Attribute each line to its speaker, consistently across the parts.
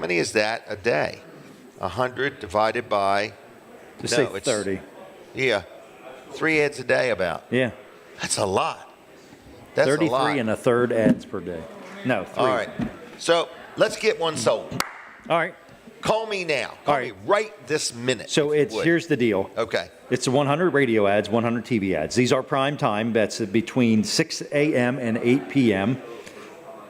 Speaker 1: many is that a day? 100 divided by...
Speaker 2: Just say 30.
Speaker 1: Yeah. 3 ads a day about.
Speaker 2: Yeah.
Speaker 1: That's a lot. That's
Speaker 2: 33
Speaker 1: a lot.
Speaker 2: and a third ads per day. No, 3.
Speaker 1: All right. So let's get one sold.
Speaker 2: All right.
Speaker 1: Call me now. Call me right this minute.
Speaker 2: So here's the deal.
Speaker 1: Okay.
Speaker 2: It's 100 radio ads, 100 TV ads. These are prime time. That's between 6 a.m. and 8 p.m.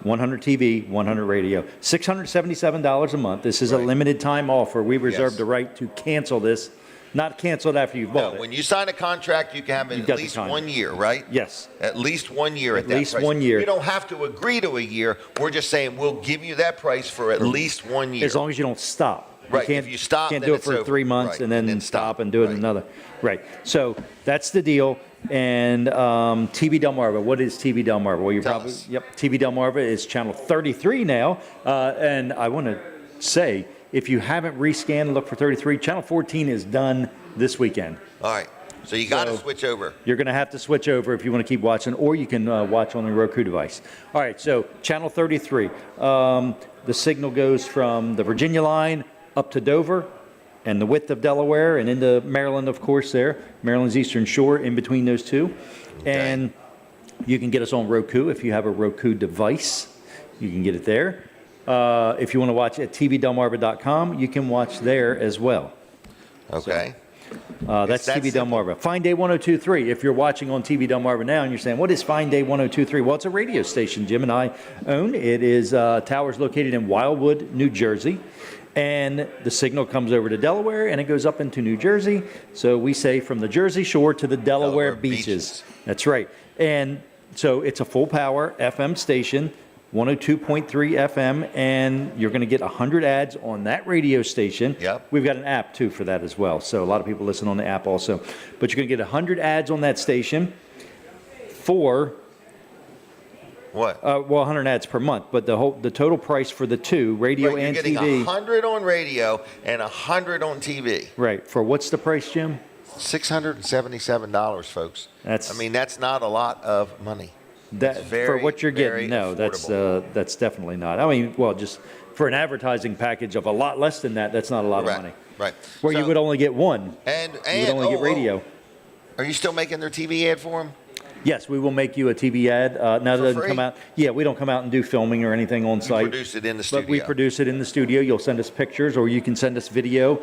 Speaker 2: 100 TV, 100 radio. $677 a month. This is a limited time offer. We reserve the right to cancel this. Not canceled after you've bought it.
Speaker 1: When you sign a contract, you can have it at least 1 year, right?
Speaker 2: Yes.
Speaker 1: At least 1 year at that price.
Speaker 2: At least 1 year.
Speaker 1: You don't have to agree to a year. We're just saying we'll give you that price for at least 1 year.
Speaker 2: As long as you don't stop.
Speaker 1: Right. If you stop,
Speaker 2: can't
Speaker 1: then
Speaker 2: do it
Speaker 1: it's
Speaker 2: for
Speaker 1: over.
Speaker 2: 3 months and then stop and do it another. Right. So that's the deal. And TV Delmarva. What is TV Delmarva? Well, you're probably TV Delmarva is channel 33 now. And I want to say, if you haven't rescanned and looked for 33, channel 14 is done this weekend.
Speaker 1: All right. So you got to switch over.
Speaker 2: You're going to have to switch over if you want to keep watching, or you can watch on the Roku device. All right. So channel 33. The signal goes from the Virginia line up to Dover and the width of Delaware and into Maryland, of course, there. Maryland's Eastern Shore in between those two. Okay. And you can get us on Roku if you have a Roku device. You can get it there. If you want to watch at tvdelmarva.com, you can watch there as well.
Speaker 1: Okay.
Speaker 2: So, that's TV Delmarva. Fine Day 102.3. If you're watching on TV Delmarva now and you're saying, what is Fine Day 102.3? Well, it's a radio station Jim and I own. It is towers located in Wildwood, New Jersey. And the signal comes over to Delaware and it goes up into New Jersey. So we say from the Jersey Shore to the Delaware beaches. That's right. And so it's a full power FM station. 102.3 FM, and you're going to get 100 ads on that radio station.
Speaker 1: Yep.
Speaker 2: We've got an app, too, for that as well. So a lot of people listen on the app also. But you're going to get 100 ads on that station for...
Speaker 1: What?
Speaker 2: Well, 100 ads per month, but the total price for the two, radio and TV...
Speaker 1: You're getting 100 on radio and 100 on TV.
Speaker 2: Right. For what's the price, Jim?
Speaker 1: $677, folks. That's not a lot of money.
Speaker 2: That for what you're getting, no,
Speaker 1: affordable.
Speaker 2: that's definitely not. I mean, well, just for an advertising package of a lot less than that, that's not a lot of money.
Speaker 1: Right.
Speaker 2: Where you would only get one.
Speaker 1: And
Speaker 2: you would only get radio.
Speaker 1: Are you still making their TV ad for them?
Speaker 2: Yes, we will make you a TV ad. Now that doesn't come out. Yeah, we don't come out and do filming or anything on site.
Speaker 1: You produce it in the studio.
Speaker 2: But we produce it in the studio. You'll send us pictures, or you can send us video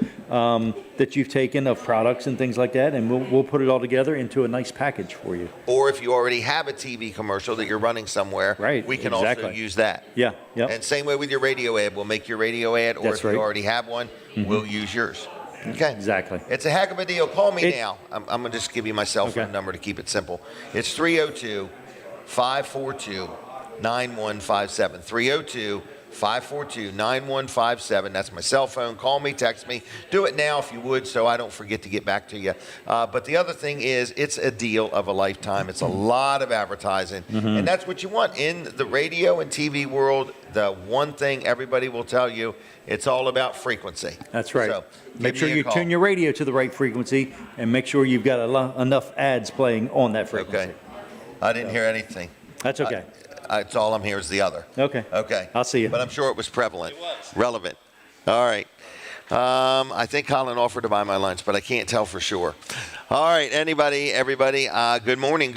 Speaker 2: that you've taken of products and things like that, and we'll put it all together into a nice package for you.
Speaker 1: Or if you already have a TV commercial that you're running somewhere, we can also use that.
Speaker 2: Yeah. Yep.
Speaker 1: And same way with your radio ad. We'll make your radio ad, or if you already have one, we'll use yours. Okay.
Speaker 2: Exactly.
Speaker 1: It's a heck of a deal. Call me now. I'm going to just give you my cell phone number to keep it simple. It's 302-542-9157. 302-542-9157. That's my cell phone. Call me, text me. Do it now if you would, so I don't forget to get back to you. But the other thing is, it's a deal of a lifetime. It's a lot of advertising, and that's what you want. In the radio and TV world, the one thing everybody will tell you, it's all about frequency.
Speaker 2: That's right.
Speaker 1: So
Speaker 2: make sure you tune your radio to the right frequency, and make sure you've got enough ads playing on that frequency.
Speaker 1: Okay. I didn't hear anything.
Speaker 2: That's okay.
Speaker 1: It's all I'm here is the other.
Speaker 2: Okay.
Speaker 1: Okay.
Speaker 2: I'll see you.
Speaker 1: But I'm sure it was prevalent.
Speaker 3: It was.
Speaker 1: Relevant. All right. I think Colin offered to buy my lunch, but I can't tell for sure. All right, everybody, good morning.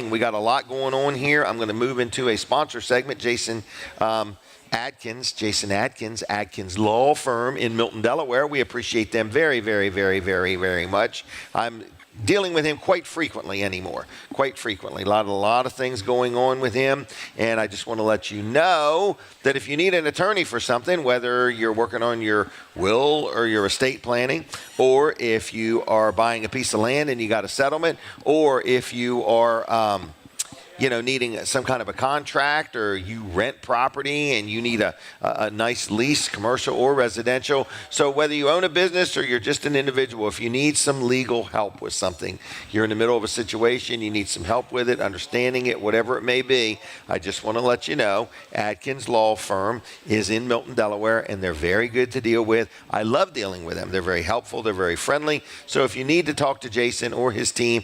Speaker 1: We got a lot going on here. I'm going to move into a sponsor segment. Jason Adkins Law Firm in Milton, Delaware. We appreciate them very, very, very, very, very much. I'm dealing with him quite frequently anymore. A lot of things going on with him, and I just want to let you know that if you need an attorney for something, whether you're working on your will or your estate planning, or if you are buying a piece of land and you got a settlement, or if you are needing some kind of a contract, or you rent property and you need a nice lease, commercial or residential. So whether you own a business or you're just an individual, if you need some legal help with something, you're in the middle of a situation, you need some help with it, understanding it, whatever it may be, I just want to let you know, Adkins Law Firm is in Milton, Delaware, and they're very good to deal with. I love dealing with them. They're very helpful. They're very friendly. So if you need to talk to Jason or his team,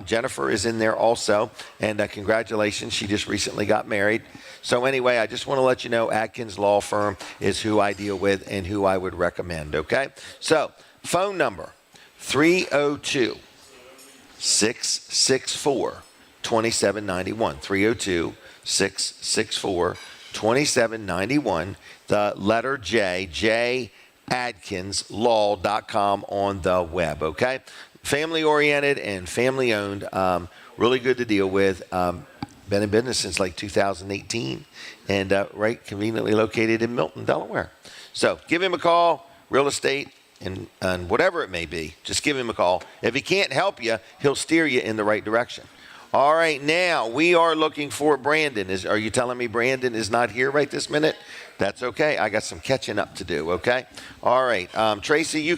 Speaker 1: Jennifer is in there also, and congratulations congratulations. She just recently got married. So anyway, I just want to let you know Adkins Law Firm is who I deal with and who I would recommend, okay? So phone number, 302-664-2791. 302-664-2791. The letter J, JAdkinsLaw.com on the web, okay? Family-oriented and family-owned, really good to deal with. Been in business since like 2018 and right conveniently located in Milton, Delaware. So give him a call, real estate, and whatever it may be, just give him a call. If he can't help you, he'll steer you in the right direction. All right, now we are looking for Brandon. Are you telling me Brandon is not here right this minute? That's okay. I got some catching up to do, okay? All right, Tracy,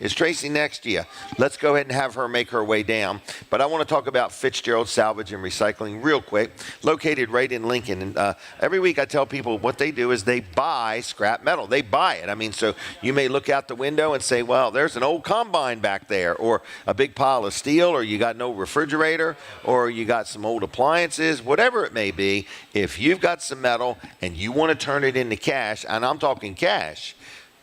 Speaker 1: is Tracy next to you? Let's go ahead and have her make her way down. But I want to talk about Fitzgerald Salvage and Recycling real quick, located right in Lincoln. And every week I tell people what they do is they buy scrap metal. They buy it. I mean, so you may look out the window and say, well, there's an old combine back there, or a big pile of steel, or you got no refrigerator, or you got some old appliances, whatever it may be. If you've got some metal and you want to turn it into cash, and I'm talking cash,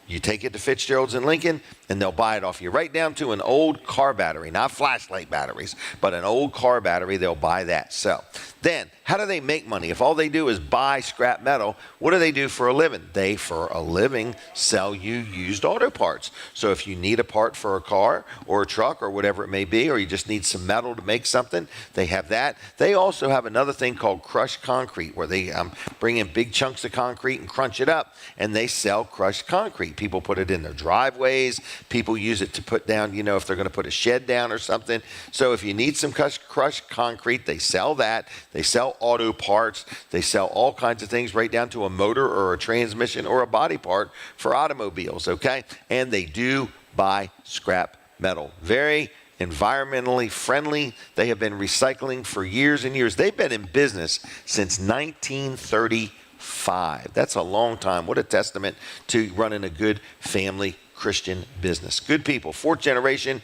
Speaker 1: you take it to Fitzgerald's in Lincoln, and they'll buy it off you, right down to an old car battery, not flashlight batteries, but an old car battery. They'll buy that. So then, how do they make money? If all they do is buy scrap metal, what do they do for a living? They, for a living, sell you used auto parts. So if you need a part for a car or a truck or whatever it may be, or you just need some metal to make something, they have that. They also have another thing called crushed concrete, where they bring in big chunks of concrete and crunch it up, and they sell crushed concrete. People put it in their driveways. People use it to put down, if they're going to put a shed down or something. So if you need some crushed concrete, they sell that. They sell auto parts. They sell all kinds of things, right down to a motor or a transmission or a body part for automobiles, okay? And they do buy scrap metal. Very environmentally friendly. They have been recycling for years and years. They've been in business since 1935. That's a long time. What a testament to running a good family Christian business. Good people. Fourth generation,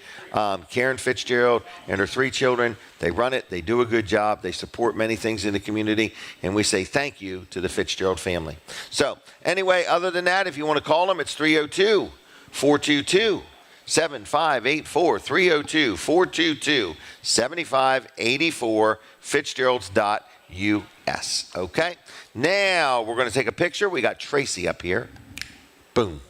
Speaker 1: Karen Fitzgerald and her 3 children. They run it. They do a good job. They support many things in the community. And we say thank you to the Fitzgerald family. So anyway, other than that, if you want to call them, it's 302-422-7584. 302-422-7584, Fitzgeralds.us. Okay? Now we're going to take a picture. We got Tracy up here. Boom.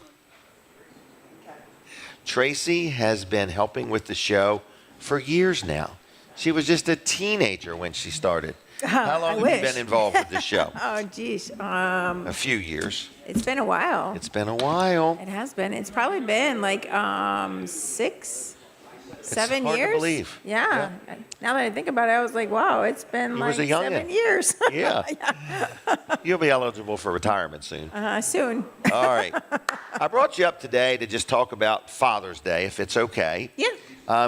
Speaker 1: Tracy has been helping with the show for years now. She was just a teenager when she started. How long have you been involved with the show?
Speaker 3: Oh, geez.
Speaker 1: A few years.
Speaker 3: It's been a while.
Speaker 1: It's been a while.
Speaker 3: It has been. It's probably been like 7
Speaker 1: hard
Speaker 3: years.
Speaker 1: To believe.
Speaker 3: Yeah. Now that I think about it, I was like, wow, it's been like 7 years.
Speaker 1: Yeah. You'll be eligible for retirement soon.
Speaker 3: Soon.
Speaker 1: All right. I brought you up today to just talk about Father's Day, if it's okay.
Speaker 3: Yeah.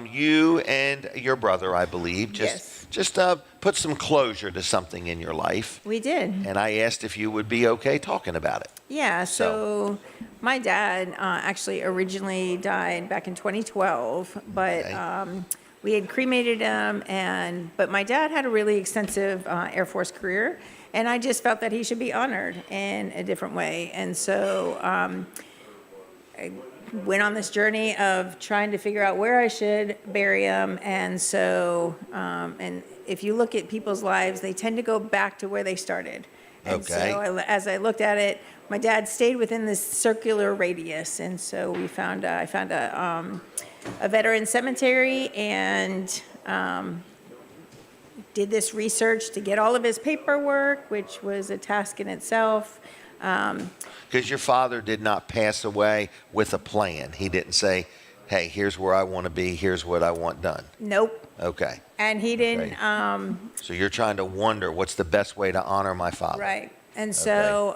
Speaker 1: You and your brother, I believe, just put some closure to something in your life.
Speaker 3: We did.
Speaker 1: And I asked if you would be okay talking about it.
Speaker 3: Yeah, so my dad actually originally died back in 2012, but we had cremated him, but my dad had a really extensive Air Force career, and I just felt that he should be honored in a different way. And so I went on this journey of trying to figure out where I should bury him. And so, and if you look at people's lives, they tend to go back to where they started. And so as I looked at it, my dad stayed within this circular radius. And so I found a veteran cemetery and did this research to get all of his paperwork, which was a task in itself.
Speaker 1: Because your father did not pass away with a plan. He didn't say, hey, here's where I want to be, here's what I want done.
Speaker 3: Nope.
Speaker 1: Okay.
Speaker 3: And he didn't.
Speaker 1: Right. So you're trying to wonder what's the best way to honor my father.
Speaker 3: Right. And so,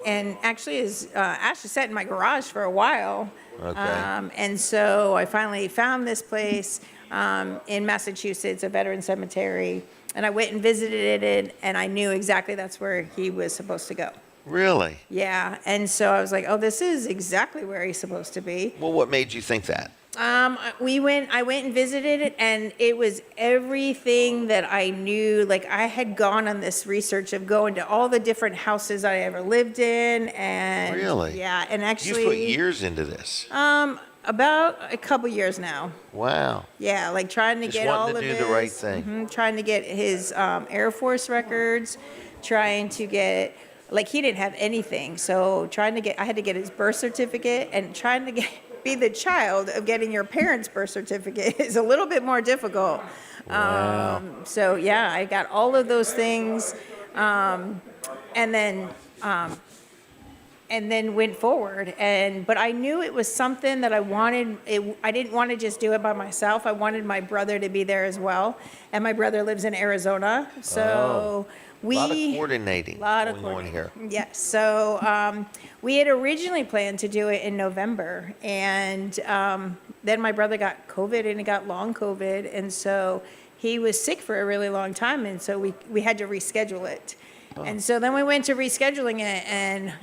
Speaker 3: and actually is actually sat in my garage for a while.
Speaker 1: Okay.
Speaker 3: And so I finally found this place in Massachusetts, a veteran cemetery, and I went and visited it, and I knew exactly that's where he was supposed to go.
Speaker 1: Really?
Speaker 3: Yeah. And so I was like, oh, this is exactly where he's supposed to be.
Speaker 1: Well, what made you think that?
Speaker 3: I went and visited it, and it was everything that I knew. Like, I had gone on this research of going to all the different houses I ever lived in, and
Speaker 1: Really?
Speaker 3: yeah, and actually
Speaker 1: You put years into this.
Speaker 3: about a couple years now.
Speaker 1: Wow.
Speaker 3: Yeah, like trying to
Speaker 1: Just
Speaker 3: get
Speaker 1: wanting
Speaker 3: all
Speaker 1: to
Speaker 3: of
Speaker 1: do
Speaker 3: his,
Speaker 1: the right thing.
Speaker 3: trying to get his Air Force records, trying to get, like, he didn't have anything, so I had to get his birth certificate, and trying to be the child of getting your parents' birth certificate is a little bit more difficult.
Speaker 1: Wow.
Speaker 3: So yeah, I got all of those things, and then went forward. But I knew it was something that I wanted. I didn't want to just do it by myself. I wanted my brother to be there as well. And my brother lives in Arizona, so
Speaker 1: A lot of coordinating going on here.
Speaker 3: Yes. So we had originally planned to do it in November, and then my brother got COVID, and he got long COVID, and so he was sick for a really long time, and so we had to reschedule it. Oh. And so then we went to rescheduling it, and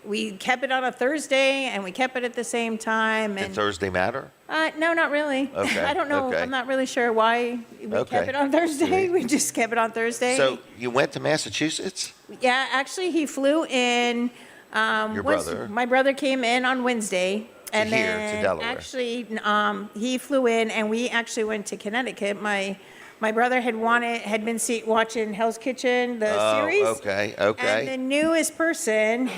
Speaker 3: we kept it on a Thursday, and we kept it at the same time.
Speaker 1: Did Thursday matter?
Speaker 3: No, not really.
Speaker 1: Okay.
Speaker 3: I don't know.
Speaker 1: Okay.
Speaker 3: I'm not really sure why we kept it on Thursday. We just kept it on Thursday.
Speaker 1: So you went to Massachusetts?
Speaker 3: Yeah, actually, he flew in.
Speaker 1: Your brother?
Speaker 3: My brother came in on Wednesday. And
Speaker 1: here,
Speaker 3: then
Speaker 1: to Delaware.
Speaker 3: actually, he flew in, and we actually went to Connecticut. My brother had been watching Hell's Kitchen, the series.
Speaker 1: Okay.
Speaker 3: And the newest person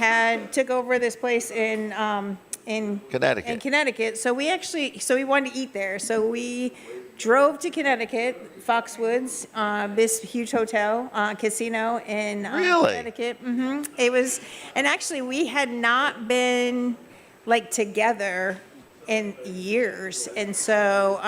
Speaker 3: took over this place in
Speaker 1: Connecticut.
Speaker 3: So we wanted to eat there. So we drove to Connecticut, Foxwoods, this huge hotel, casino in
Speaker 1: Really?
Speaker 3: Connecticut. It was, and actually we had not been like together in years, and so.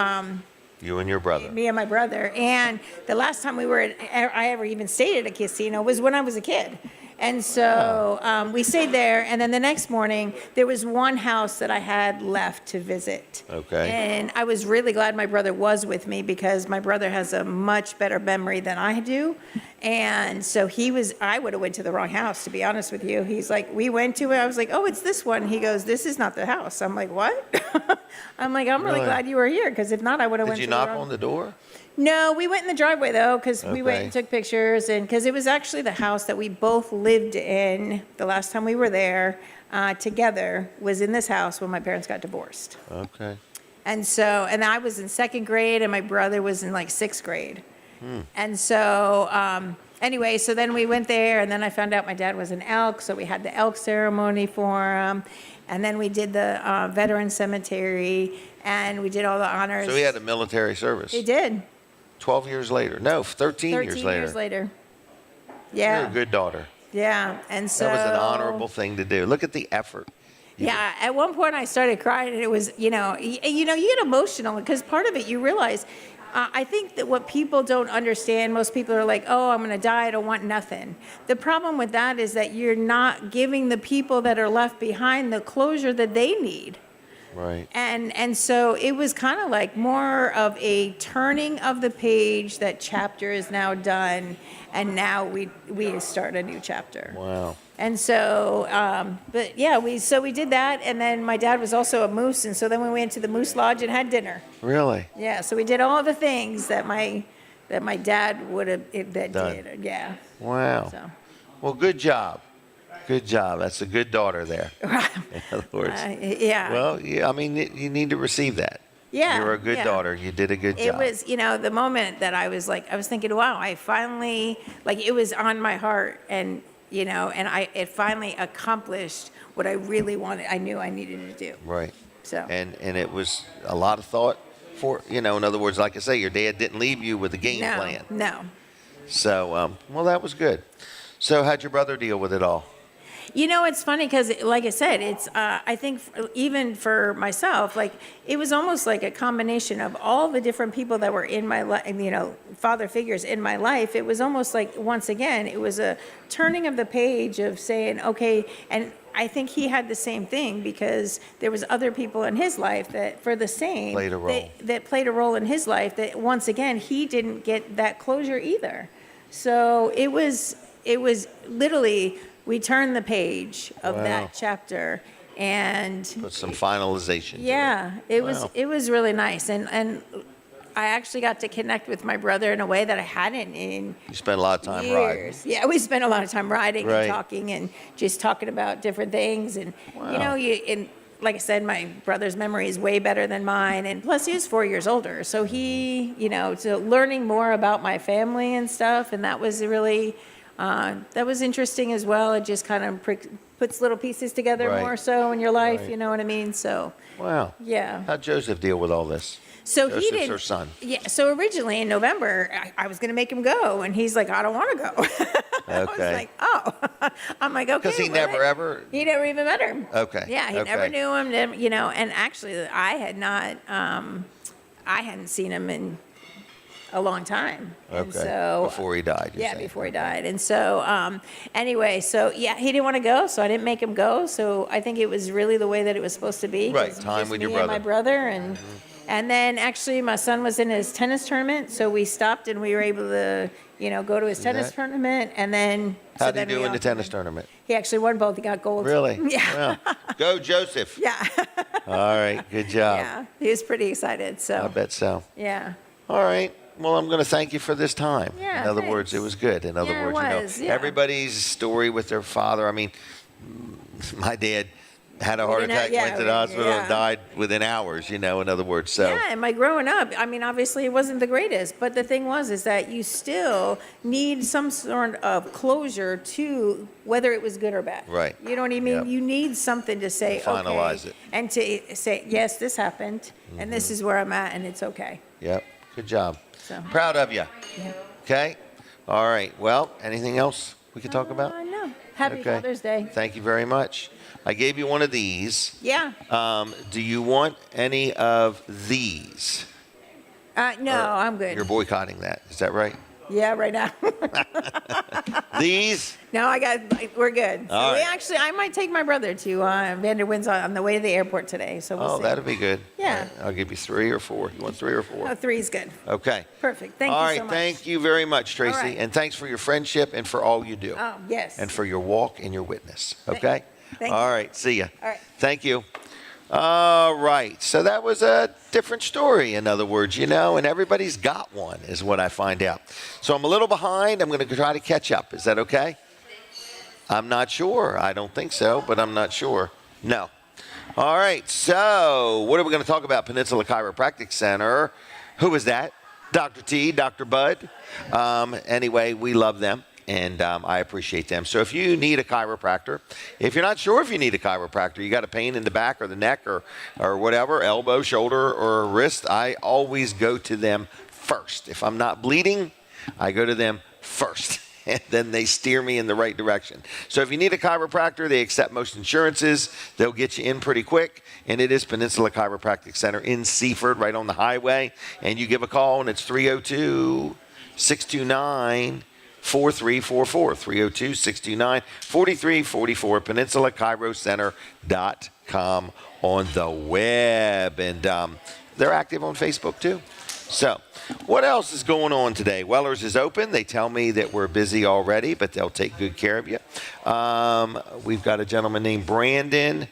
Speaker 1: You and your brother.
Speaker 3: Me and my brother. And the last time I ever even stayed at a casino was when I was a kid. And so we stayed there, and then the next morning, there was one house that I had left to visit.
Speaker 1: Okay.
Speaker 3: And I was really glad my brother was with me, because my brother has a much better memory than I do. And so I would have went to the wrong house, to be honest with you. He's like, we went to it. I was like, oh, it's this one. He goes, this is not the house. I'm like, what? I'm like, I'm really glad you were here, because if not, I would have went to the wrong.
Speaker 1: Did you knock on the door?
Speaker 3: No, we went in the driveway, though, because we went
Speaker 1: Okay.
Speaker 3: and took pictures, and because it was actually the house that we both lived in the last time we were there together, was in this house when my parents got divorced.
Speaker 1: Okay.
Speaker 3: And I was in second grade, and my brother was in like sixth grade. And so anyway, so then we went there, and then I found out my dad was an elk, so we had the elk ceremony for him. And then we did the veteran cemetery, and we did all the honors.
Speaker 1: So he had a military service.
Speaker 3: He did.
Speaker 1: 12 years later. No, 13 years
Speaker 3: 13
Speaker 1: later.
Speaker 3: years later. Yeah.
Speaker 1: You're a good daughter.
Speaker 3: Yeah, and so.
Speaker 1: That was an honorable thing to do. Look at the effort.
Speaker 3: Yeah, at one point I started crying, and it was, you get emotional, because part of it you realize, I think that what people don't understand, most people are like, oh, I'm going to die, I don't want nothing. The problem with that is that you're not giving the people that are left behind the closure that they need.
Speaker 1: Right.
Speaker 3: And so it was kind of like more of a turning of the page. That chapter is now done, and now we start a new chapter.
Speaker 1: Wow.
Speaker 3: And so, but yeah, we did that, and then my dad was also a moose, and so then we went to the Moose Lodge and had dinner.
Speaker 1: Really?
Speaker 3: Yeah, so we did all the things that my dad would have did. Yeah.
Speaker 1: Wow.
Speaker 3: So.
Speaker 1: Well, good job. Good job. That's a good daughter there. In other words.
Speaker 3: Yeah.
Speaker 1: Well, yeah, I mean, you need to receive that.
Speaker 3: Yeah.
Speaker 1: You're a good daughter. You did a good job.
Speaker 3: It was, the moment that I was thinking, wow, I finally, it was on my heart, and, it finally accomplished what I really wanted, I knew I needed to do.
Speaker 1: Right.
Speaker 3: So.
Speaker 1: And it was a lot of thought for, in other words, like I say, your dad didn't leave you with a game plan.
Speaker 3: No.
Speaker 1: So, well, that was good. So how'd your brother deal with it all?
Speaker 3: It's funny because, like I said, it's, I think even for myself, it was almost like a combination of all the different people that were in my life, father figures in my life. It was almost like, once again, it was a turning of the page of saying, okay, and I think he had the same thing, because there was other people in his life that, for the same,
Speaker 1: Played a role.
Speaker 3: that played a role in his life, that once again, he didn't get that closure either. So it was literally, we turned the page of that chapter, and
Speaker 1: Put some finalization to it.
Speaker 3: yeah, it
Speaker 1: Wow.
Speaker 3: was really nice, and I actually got to connect with my brother in a way that I hadn't in
Speaker 1: You spent a lot of time riding.
Speaker 3: years. Yeah, we spent a lot of time riding
Speaker 1: Right.
Speaker 3: and talking and just talking about different things. And
Speaker 1: Wow.
Speaker 3: and like I said, my brother's memory is way better than mine. And plus, he was 4 years older, so he, so learning more about my family and stuff, and that was really that was interesting as well. It just kind of puts little pieces together
Speaker 1: Right.
Speaker 3: more so in your life.
Speaker 1: Right.
Speaker 3: You know what I mean? So
Speaker 1: Wow.
Speaker 3: yeah.
Speaker 1: How'd Joseph deal with all this?
Speaker 3: So he
Speaker 1: Joseph's
Speaker 3: didn't.
Speaker 1: her son.
Speaker 3: Yeah. So originally in November, I was going to make him go, and he's like, "I don't want to go." I was
Speaker 1: Okay.
Speaker 3: like, "Oh," I'm like, "Okay."
Speaker 1: Because he
Speaker 3: well,
Speaker 1: never ever.
Speaker 3: He never even met her.
Speaker 1: Okay.
Speaker 3: Yeah, he
Speaker 1: Okay.
Speaker 3: never knew him. And actually, I had not. I hadn't seen him in a long time. And
Speaker 1: Okay.
Speaker 3: so
Speaker 1: Before he died. you're
Speaker 3: yeah,
Speaker 1: saying.
Speaker 3: before he died. And so, anyway, so yeah, he didn't want to go, so I didn't make him go. So I think it was really the way that it was supposed to be.
Speaker 1: Right,
Speaker 3: 'cause
Speaker 1: time
Speaker 3: just
Speaker 1: with
Speaker 3: me
Speaker 1: your
Speaker 3: and my brother,
Speaker 1: Mm-hmm.
Speaker 3: and then actually my son was in his tennis tournament, so we stopped and we were able to, go to his tennis
Speaker 1: that-
Speaker 3: tournament, and then.
Speaker 1: How'd
Speaker 3: so
Speaker 1: he
Speaker 3: then
Speaker 1: do
Speaker 3: we
Speaker 1: in the
Speaker 3: all-
Speaker 1: tennis tournament?
Speaker 3: He actually won both. He got gold.
Speaker 1: Really?
Speaker 3: Yeah.
Speaker 1: Wow. Go, Joseph.
Speaker 3: Yeah.
Speaker 1: All right. Good job.
Speaker 3: Yeah. He was pretty excited.
Speaker 1: I
Speaker 3: So
Speaker 1: bet so.
Speaker 3: yeah.
Speaker 1: All right. Well, I'm going to thank you for this time.
Speaker 3: Yeah,
Speaker 1: In other words, it
Speaker 3: thanks.
Speaker 1: was good. In other
Speaker 3: Yeah, it
Speaker 1: words,
Speaker 3: was, yeah.
Speaker 1: everybody's story with their father. I mean, my dad had a heart
Speaker 3: didn't have-
Speaker 1: attack,
Speaker 3: yeah,
Speaker 1: went to the hospital, and
Speaker 3: yeah.
Speaker 1: died within hours. In other words. So.
Speaker 3: Yeah, and my growing up, I mean, obviously it wasn't the greatest, but the thing is that you still need some sort of closure to whether it was good or bad.
Speaker 1: Right.
Speaker 3: You know what I mean?
Speaker 1: Yep.
Speaker 3: You need something to say,
Speaker 1: Finalize
Speaker 3: okay,
Speaker 1: it.
Speaker 3: and to say, yes, this happened, and this is where I'm at, and it's okay.
Speaker 1: Yep. Good job.
Speaker 3: So.
Speaker 1: Proud of you.
Speaker 3: Yeah.
Speaker 1: Okay. All right. Well, anything else we could talk about?
Speaker 3: No. Happy
Speaker 1: Okay.
Speaker 3: Father's Day.
Speaker 1: Thank you very much. I gave you one of these.
Speaker 3: Yeah.
Speaker 1: Do you want any of these?
Speaker 3: No, I'm good.
Speaker 1: You're boycotting that. Is that right?
Speaker 3: Yeah, right now.
Speaker 1: These?
Speaker 3: No, we're good. So
Speaker 1: All right.
Speaker 3: I might take my brother to Vanderwinds on the way to the airport today. So we'll
Speaker 1: Oh,
Speaker 3: see.
Speaker 1: that'll be good.
Speaker 3: Yeah.
Speaker 1: All right, I'll give you 3 or 4. You want 3 or 4?
Speaker 3: Oh, 3's good.
Speaker 1: Okay.
Speaker 3: Perfect. Thank
Speaker 1: All
Speaker 3: you
Speaker 1: right.
Speaker 3: so much.
Speaker 1: Thank you very much, Tracy.
Speaker 3: right.
Speaker 1: And thanks for your friendship and for all you do.
Speaker 3: Oh, yes.
Speaker 1: And for your walk and your witness. Okay?
Speaker 3: Thank
Speaker 1: All
Speaker 3: you.
Speaker 1: right. See ya.
Speaker 3: All right.
Speaker 1: Thank you. All right. So that was a different story, in other words, and everybody's got one, is what I find out. So I'm a little behind. I'm going to try to catch up. Is that okay? I'm not sure. I don't think so, but I'm not sure. No. All right. So what are we going to talk about? Peninsula Chiropractic Center. Who is that? Dr. T, Dr. Bud. Anyway, we love them. And I appreciate them. So if you need a chiropractor, if you're not sure if you need a chiropractor, you got a pain in the back or the neck or whatever, elbow, shoulder, or wrist, I always go to them first. If I'm not bleeding, I go to them first. And then they steer me in the right direction. So if you need a chiropractor, they accept most insurances. They'll get you in pretty quick. And it is Peninsula Chiropractic Center in Seaford, right on the highway. And you give a call, and it's 302-629-4344, 302-629-4344, PeninsulaChiroCenter.com on the web. And they're active on Facebook too. So what else is going on today? Weller's is open. They tell me that we're busy already, but they'll take good care of you. We've got a gentleman named Braden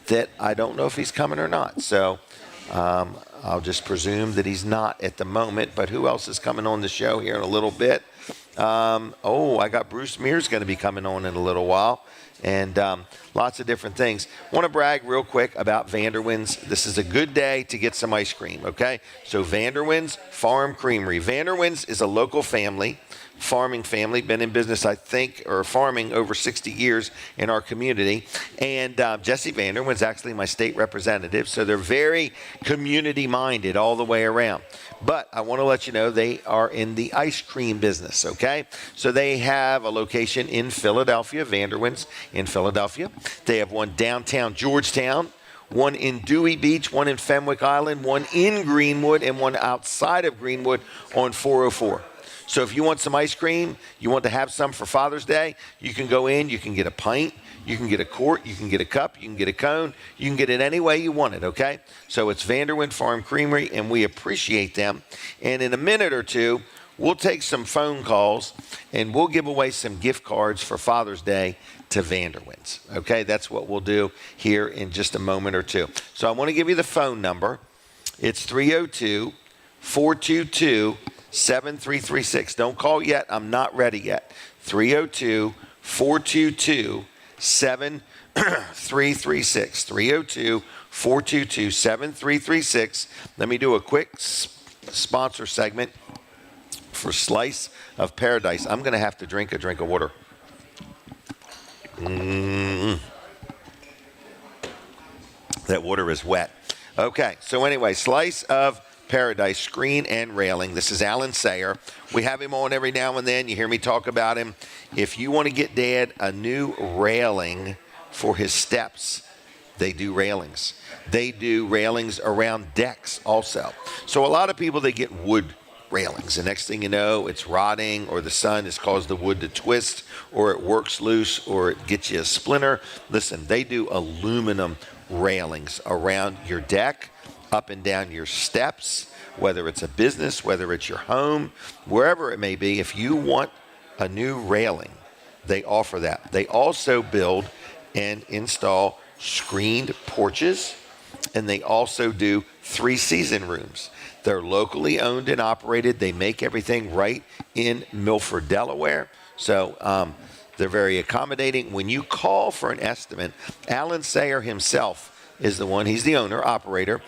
Speaker 1: that I don't know if he's coming or not. So I'll just presume that he's not at the moment. But who else is coming on the show here in a little bit? I got Bruce Mears going to be coming on in a little while. And lots of different things. Want to brag real quick about Vanderwinds. This is a good day to get some ice cream, okay? So Vanderwinds Farm Creamery. Vanderwinds is a local family, farming family, been in business, I think, or farming over 60 years in our community. And Jesse Vanderwinds, actually my state representative, so they're very community-minded all the way around. But I want to let you know they are in the ice cream business, okay? So they have a location in Philadelphia, Vanderwinds in Philadelphia. They have one downtown Georgetown, one in Dewey Beach, one in Fenwick Island, one in Greenwood, and one outside of Greenwood on 404. So if you want some ice cream, you want to have some for Father's Day, you can go in, you can get a pint, you can get a quart, you can get a cup, you can get a cone, you can get it any way you want it, okay? So it's Vanderwind Farm Creamery, and we appreciate them. And in a minute or two, we'll take some phone calls, and we'll give away some gift cards for Father's Day to Vanderwin's. Okay, that's what we'll do here in just a moment or two. So I want to give you the phone number. It's 302-422-7336. Don't call yet. I'm not ready yet. 302-422-7336. 302-422-7336. Let me do a quick sponsor segment for Slice of Paradise. I'm going to have to drink a drink of water. That water is wet. Okay, so anyway, Slice of Paradise, screen and railing. This is Alan Sayer. We have him on every now and then. You hear me talk about him. If you want to get Dad a new railing for his steps, they do railings. They do railings around decks also. So a lot of people, they get wood railings. The next thing you know, it's rotting, or the sun has caused the wood to twist, or it works loose, or it gets you a splinter. Listen, they do aluminum railings around your deck, up and down your steps, whether it's a business, whether it's your home, wherever it may be. If you want a new railing, they offer that. They also build and install screened porches, and they also do 3-season rooms. They're locally owned and operated. They make everything right in Milford, Delaware. So they're very accommodating. When you call for an estimate, Alan Sayer himself is the one. He's the owner, operator.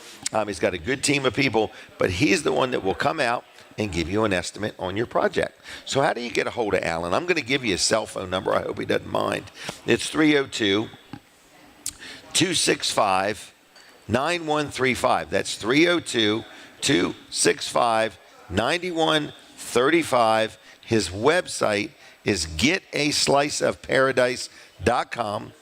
Speaker 1: He's got a good team of people, but he's the one that will come out and give you an estimate on your project. So how do you get a hold of Alan? I'm going to give you a cell phone number. I hope he doesn't mind. It's 302-265-9135. That's 302-265-9135. His website is getasliceofparadise.com.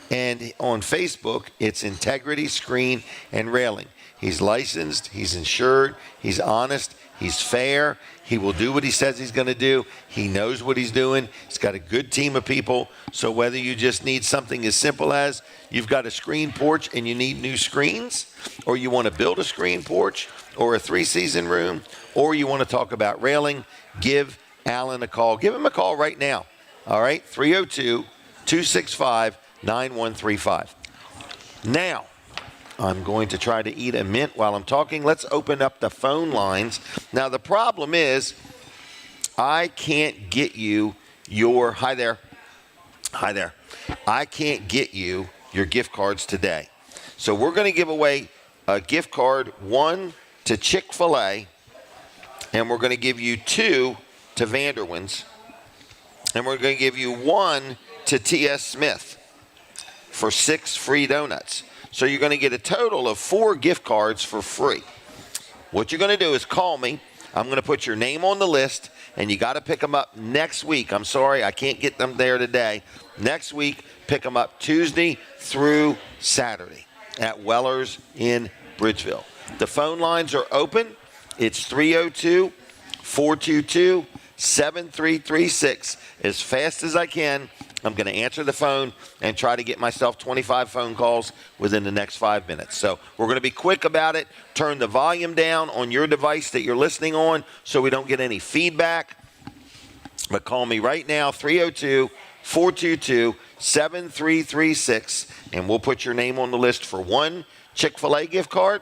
Speaker 1: And on Facebook, it's Integrity Screen and Railing. He's licensed, he's insured, he's honest, he's fair. He will do what he says he's going to do. He knows what he's doing. He's got a good team of people. So whether you just need something as simple as you've got a screen porch and you need new screens, or you want to build a screen porch or a 3-season room, or you want to talk about railing, give Alan a call. Give him a call right now. All right, 302-265-9135. Now, I'm going to try to eat a mint while I'm talking. Let's open up the phone lines. Now, the problem is I can't get you your, hi there. I can't get you your gift cards today. So we're going to give away a gift card, 1 to Chick-fil-A, and we're going to give you 2 to Vanderwin's, and we're going to give you 1 to T.S. Smith for 6 free donuts. So you're going to get a total of 4 gift cards for free. What you're going to do is call me. I'm going to put your name on the list, and you got to pick them up next week. I'm sorry, I can't get them there today. Next week, pick them up Tuesday through Saturday at Weller's in Bridgeville. The phone lines are open. It's 302-422-7336. As fast as I can, I'm going to answer the phone and try to get myself 25 phone calls within the next 5 minutes. So we're going to be quick about it. Turn the volume down on your device that you're listening on so we don't get any feedback. But call me right now, 302-422-7336, and we'll put your name on the list for 1 Chick-fil-A gift card,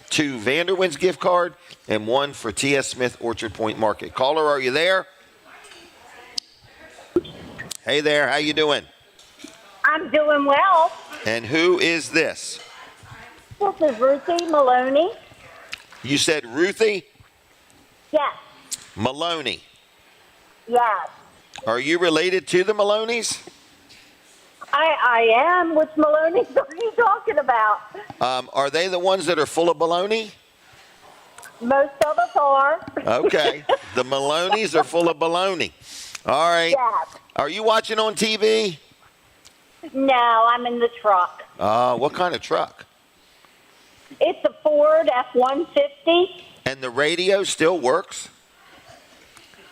Speaker 1: 2 Vanderwin's gift card, and 1 for T.S. Smith Orchard Point Market. Caller, are you there? Hey there, how you doing?
Speaker 4: I'm doing well.
Speaker 1: And who is this?
Speaker 4: This is Ruthie Maloney.
Speaker 1: You said Ruthie?
Speaker 4: Yes.
Speaker 1: Maloney.
Speaker 4: Yes.
Speaker 1: Are you related to the Maloneys?
Speaker 4: I am. Which Maloney's are you talking about?
Speaker 1: Are they the ones that are full of baloney?
Speaker 4: Most of us are.
Speaker 1: Okay. The Maloneys are full of baloney. All right.
Speaker 4: Yes.
Speaker 1: Are you watching on TV?
Speaker 4: No, I'm in the truck.
Speaker 1: What kind of truck?
Speaker 4: It's a Ford F-150.
Speaker 1: And the radio still works?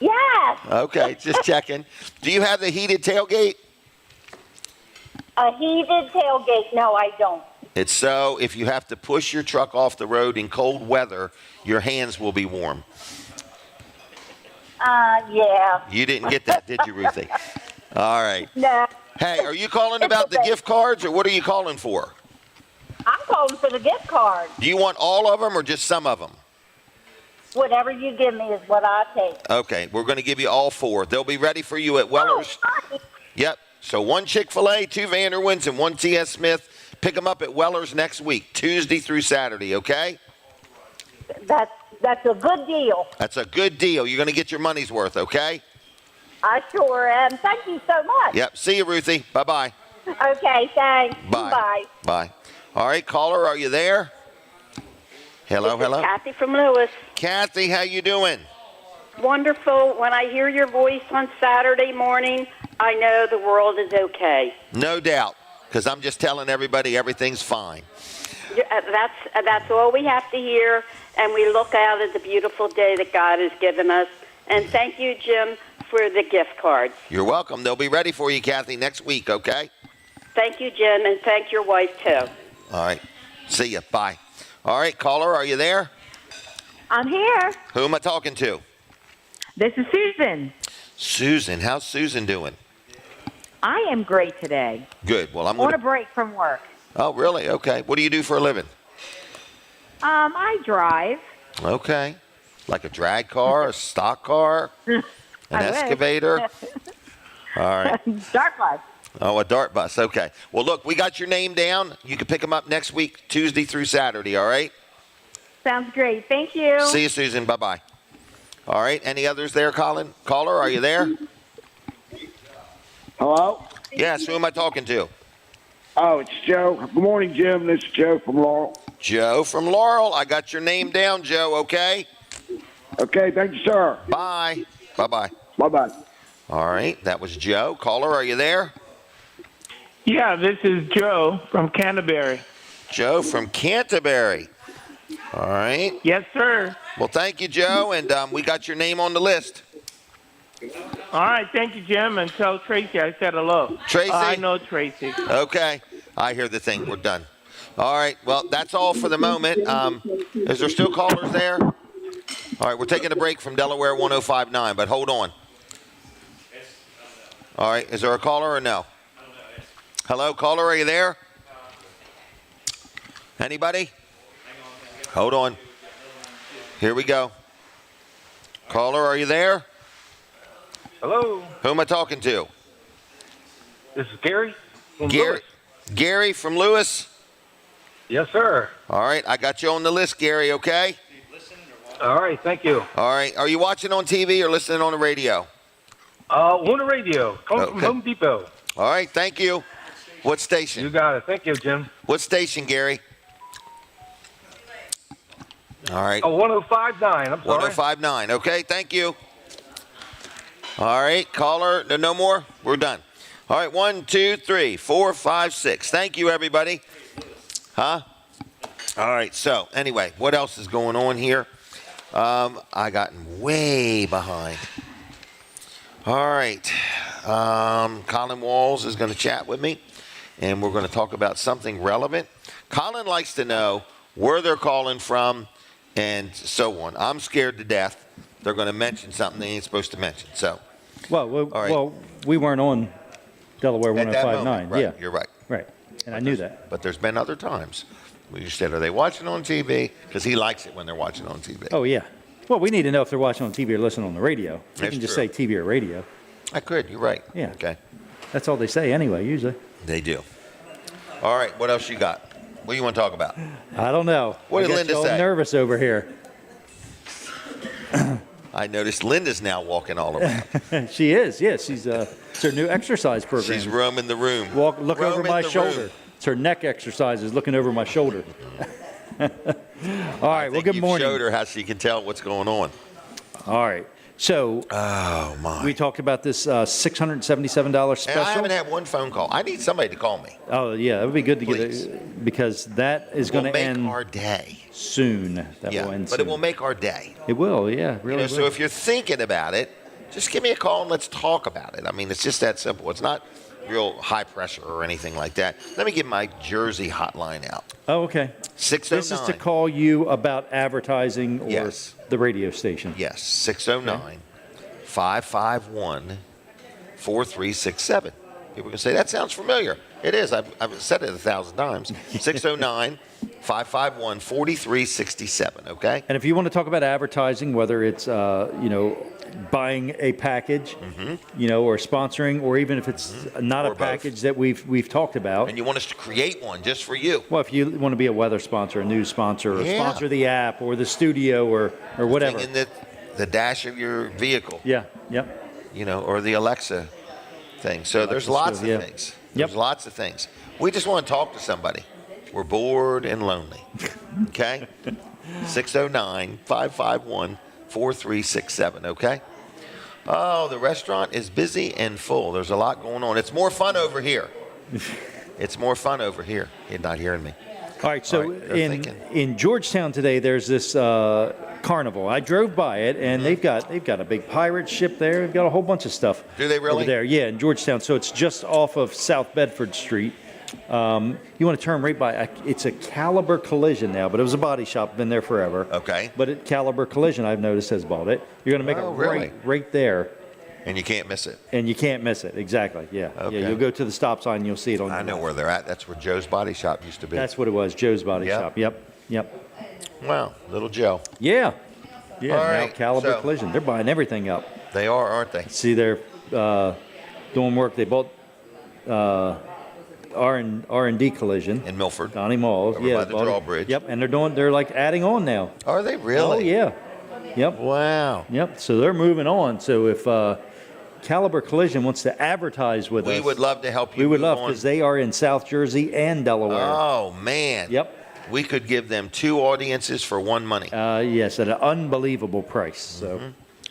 Speaker 4: Yes.
Speaker 1: Okay, just checking. Do you have the heated tailgate?
Speaker 4: A heated tailgate. No, I don't.
Speaker 1: It's so if you have to push your truck off the road in cold weather, your hands will be warm.
Speaker 4: Yeah.
Speaker 1: You didn't get that, did you, Ruthie? All right.
Speaker 4: No.
Speaker 1: Hey, are you calling about the gift cards, or what are you calling for?
Speaker 4: I'm calling for the gift card.
Speaker 1: Do you want all of them or just some of them?
Speaker 4: Whatever you give me is what I take.
Speaker 1: Okay, we're going to give you all 4. They'll be ready for you at Weller's.
Speaker 4: Oh,
Speaker 1: Yep. So 1 Chick-fil-A, 2 Vanderwins, and 1 T.S. Smith. Pick them up at Weller's next week, Tuesday through Saturday, okay?
Speaker 4: that's a good deal.
Speaker 1: That's a good deal. You're going to get your money's worth, okay?
Speaker 4: I sure am. Thank you so much.
Speaker 1: Yep. See you, Ruthie. Bye-bye.
Speaker 4: Okay, thanks.
Speaker 1: Bye.
Speaker 4: Bye.
Speaker 1: Bye. All right, caller, are you there? Hello,
Speaker 5: This is
Speaker 1: hello.
Speaker 5: Kathy from Lewis.
Speaker 1: Kathy, how you doing?
Speaker 5: Wonderful. When I hear your voice on Saturday morning, I know the world is okay.
Speaker 1: No doubt, because I'm just telling everybody everything's fine.
Speaker 5: That's all we have to hear, and we look out at the beautiful day that God has given us. And thank you, Jim, for the gift cards.
Speaker 1: You're welcome. They'll be ready for you, Kathy, next week, okay?
Speaker 5: Thank you, Jim, and thank your wife, too.
Speaker 1: All right. See you. Bye. All right, caller, are you there?
Speaker 6: I'm here.
Speaker 1: Who am I talking to?
Speaker 6: This is Susan.
Speaker 1: Susan. How's Susan doing?
Speaker 6: I am great today.
Speaker 1: Good. Well, I'm
Speaker 6: On
Speaker 1: going
Speaker 6: a break from work.
Speaker 1: Oh, really? Okay. What do you do for a living?
Speaker 6: I drive.
Speaker 1: Okay. Like a drag car, a stock car, an
Speaker 6: I wish.
Speaker 1: excavator? All right.
Speaker 6: Dark bus.
Speaker 1: Oh, a dart bus. Okay. Well, look, we got your name down. You can pick them up next week, Tuesday through Saturday, all right?
Speaker 6: Sounds great. Thank you.
Speaker 1: See you, Susan. Bye-bye. All right. Any others there, Colin? Caller, are you there?
Speaker 7: Hello?
Speaker 1: Yes. Who am I talking to?
Speaker 7: Oh, it's Joe. Good morning, Jim. This is Joe from Laurel.
Speaker 1: Joe from Laurel. I got your name down, Joe, okay?
Speaker 7: Okay, thank you, sir.
Speaker 1: Bye. Bye-bye.
Speaker 7: Bye-bye.
Speaker 1: All right. That was Joe. Caller, are you there?
Speaker 8: Yeah, this is Joe from Canterbury.
Speaker 1: Joe from Canterbury. All right.
Speaker 8: Yes, sir.
Speaker 1: Well, thank you, Joe, and we got your name on the list.
Speaker 8: All right, thank you, Jim, and tell Tracy I said hello.
Speaker 1: Tracy?
Speaker 8: I know Tracy.
Speaker 1: Okay. I hear the thing. We're done. All right. Well, that's all for the moment. Is there still callers there? All right. We're taking a break from Delaware 105.9, but hold on. All right. Is there a caller or no? Hello, caller. Are you there? Anybody? Hold on. Here we go. Caller, are you there?
Speaker 9: Hello,
Speaker 1: Who am I talking to?
Speaker 9: this is Gary. From
Speaker 1: Gary.
Speaker 9: Lewis.
Speaker 1: Gary from Lewis.
Speaker 9: Yes, sir.
Speaker 1: All right. I got you on the list, Gary, okay?
Speaker 9: All right, thank you.
Speaker 1: All right. Are you watching on TV or listening on the radio?
Speaker 9: On the radio, calling from
Speaker 1: Okay.
Speaker 9: Home Depot.
Speaker 1: All right. Thank you. What
Speaker 9: You
Speaker 1: station?
Speaker 9: got it. Thank you, Jim.
Speaker 1: What station, Gary? All right.
Speaker 9: Oh, 105.9. I'm sorry.
Speaker 1: 105.9. Okay. Thank you. All right. Caller. No more? We're done. All right. 1, 2, 3, 4, 5, 6. Thank you, everybody. Huh? All right. So, anyway, what else is going on here? I gotten way behind. All right. Colin Walls is going to chat with me, and we're going to talk about something relevant. Colin likes to know where they're calling from and so on. I'm scared to death. They're going to mention something they ain't supposed to mention. So, right.
Speaker 2: We weren't on Delaware
Speaker 1: at that
Speaker 2: 105.9.
Speaker 1: moment, right,
Speaker 2: Yeah,
Speaker 1: you're right.
Speaker 2: right. And I knew that.
Speaker 1: But there's been other times where you said, are they watching on TV? Because he likes it when they're watching on TV.
Speaker 2: Oh, yeah. Well, we need to know if they're watching on TV or listening on the radio. You
Speaker 1: That's
Speaker 2: can just
Speaker 1: true.
Speaker 2: say TV or radio.
Speaker 1: I could. You're right.
Speaker 2: Yeah.
Speaker 1: Okay.
Speaker 2: That's all they say anyway, usually.
Speaker 1: They do. All right. What else you got? What do you want to talk about?
Speaker 2: I don't know.
Speaker 1: What did
Speaker 2: I got
Speaker 1: Linda
Speaker 2: you all
Speaker 1: say?
Speaker 2: nervous over here.
Speaker 1: I noticed Linda's now walking all around.
Speaker 2: She is, yes. It's her new exercise program.
Speaker 1: She's roaming the room.
Speaker 2: Look over
Speaker 1: Roaming
Speaker 2: my
Speaker 1: the
Speaker 2: shoulder.
Speaker 1: room.
Speaker 2: It's her neck exercises, looking over my shoulder. All right, well, good
Speaker 1: You've
Speaker 2: morning.
Speaker 1: showed her how she can tell what's going on.
Speaker 2: All right. So
Speaker 1: Oh, my.
Speaker 2: we talked about this $677
Speaker 1: And
Speaker 2: special.
Speaker 1: I haven't had one phone call. I need somebody to call me.
Speaker 2: Oh, yeah, it would be good to
Speaker 1: Please.
Speaker 2: get it because that is
Speaker 1: We'll
Speaker 2: going to
Speaker 1: make
Speaker 2: end
Speaker 1: our day.
Speaker 2: soon. That
Speaker 1: Yeah,
Speaker 2: will end
Speaker 1: but
Speaker 2: soon.
Speaker 1: it will make our day.
Speaker 2: It will, yeah, really.
Speaker 1: You know, so
Speaker 2: will.
Speaker 1: if you're thinking about it, just give me a call and let's talk about it. I mean, it's just that simple. It's not real high pressure or anything like that. Let me give my Jersey hotline out.
Speaker 2: Oh, okay.
Speaker 1: 609.
Speaker 2: This is to call you about advertising or
Speaker 1: Yes.
Speaker 2: the radio station.
Speaker 1: Yes, 609 609-551-4367. People can say, that sounds familiar. It is. I've said it 1,000 times. 609-551-4367, okay?
Speaker 2: And if you want to talk about advertising, whether it's, buying a package, or sponsoring, or even if it's not
Speaker 1: Or
Speaker 2: a
Speaker 1: both.
Speaker 2: package that we've talked about.
Speaker 1: And you want us to create one just for you.
Speaker 2: Well, if you want to be a weather sponsor, a news sponsor, or
Speaker 1: Yeah.
Speaker 2: sponsor the app or the studio or whatever.
Speaker 1: Thing in the dash of your vehicle,
Speaker 2: Yeah, yep.
Speaker 1: or the Alexa thing. So there's lots of
Speaker 2: yeah.
Speaker 1: things.
Speaker 2: Yep.
Speaker 1: There's lots of things. We just want to talk to somebody. We're bored and lonely. Okay? 609-551-4367, okay? Oh, the restaurant is busy and full. There's a lot going on. It's more fun over here. It's more fun over here. You're not hearing me.
Speaker 2: All right, so
Speaker 1: All right, they're thinking.
Speaker 2: in Georgetown today, there's this carnival. I drove by it, and they've got a big pirate ship there. They've got a whole bunch of stuff.
Speaker 1: Do they really?
Speaker 2: Over there, yeah, in Georgetown. So it's just off of South Bedford Street. You want to turn right by. It's a Caliber Collision now, but it was a body shop, been there forever.
Speaker 1: Okay.
Speaker 2: But Caliber Collision, I've noticed, has bought it. You're going to make
Speaker 1: Oh,
Speaker 2: a
Speaker 1: really?
Speaker 2: right there,
Speaker 1: And you can't miss it.
Speaker 2: and you can't miss it. Exactly. Yeah.
Speaker 1: Okay.
Speaker 2: Yeah. You'll go to the stop sign, and you'll see it on.
Speaker 1: I
Speaker 2: your
Speaker 1: know
Speaker 2: left.
Speaker 1: where they're at. That's where Joe's Body Shop used to be.
Speaker 2: That's what it was. Joe's Body
Speaker 1: Yep.
Speaker 2: Shop. Yep. Yep.
Speaker 1: Wow, little Joe.
Speaker 2: Yeah. Yeah.
Speaker 1: All
Speaker 2: Now
Speaker 1: right,
Speaker 2: Caliber
Speaker 1: so-
Speaker 2: Collision. They're buying everything up.
Speaker 1: They are, aren't they?
Speaker 2: See, they're doing work. They bought R&D Collision.
Speaker 1: In Milford.
Speaker 2: Donnie Malls.
Speaker 1: Over
Speaker 2: Yeah.
Speaker 1: by the
Speaker 2: bought it.
Speaker 1: drawbridge.
Speaker 2: Yep. And they're like adding on now.
Speaker 1: Are they really?
Speaker 2: Oh yeah. Yep.
Speaker 1: Wow.
Speaker 2: Yep. So they're moving on. So if Caliber Collision wants to advertise with us,
Speaker 1: We would love to help you.
Speaker 2: we would
Speaker 1: move
Speaker 2: love
Speaker 1: on.
Speaker 2: because they are in South Jersey and Delaware.
Speaker 1: Oh man.
Speaker 2: Yep.
Speaker 1: We could give them 2 audiences for 1 money.
Speaker 2: Yes, at an unbelievable price. So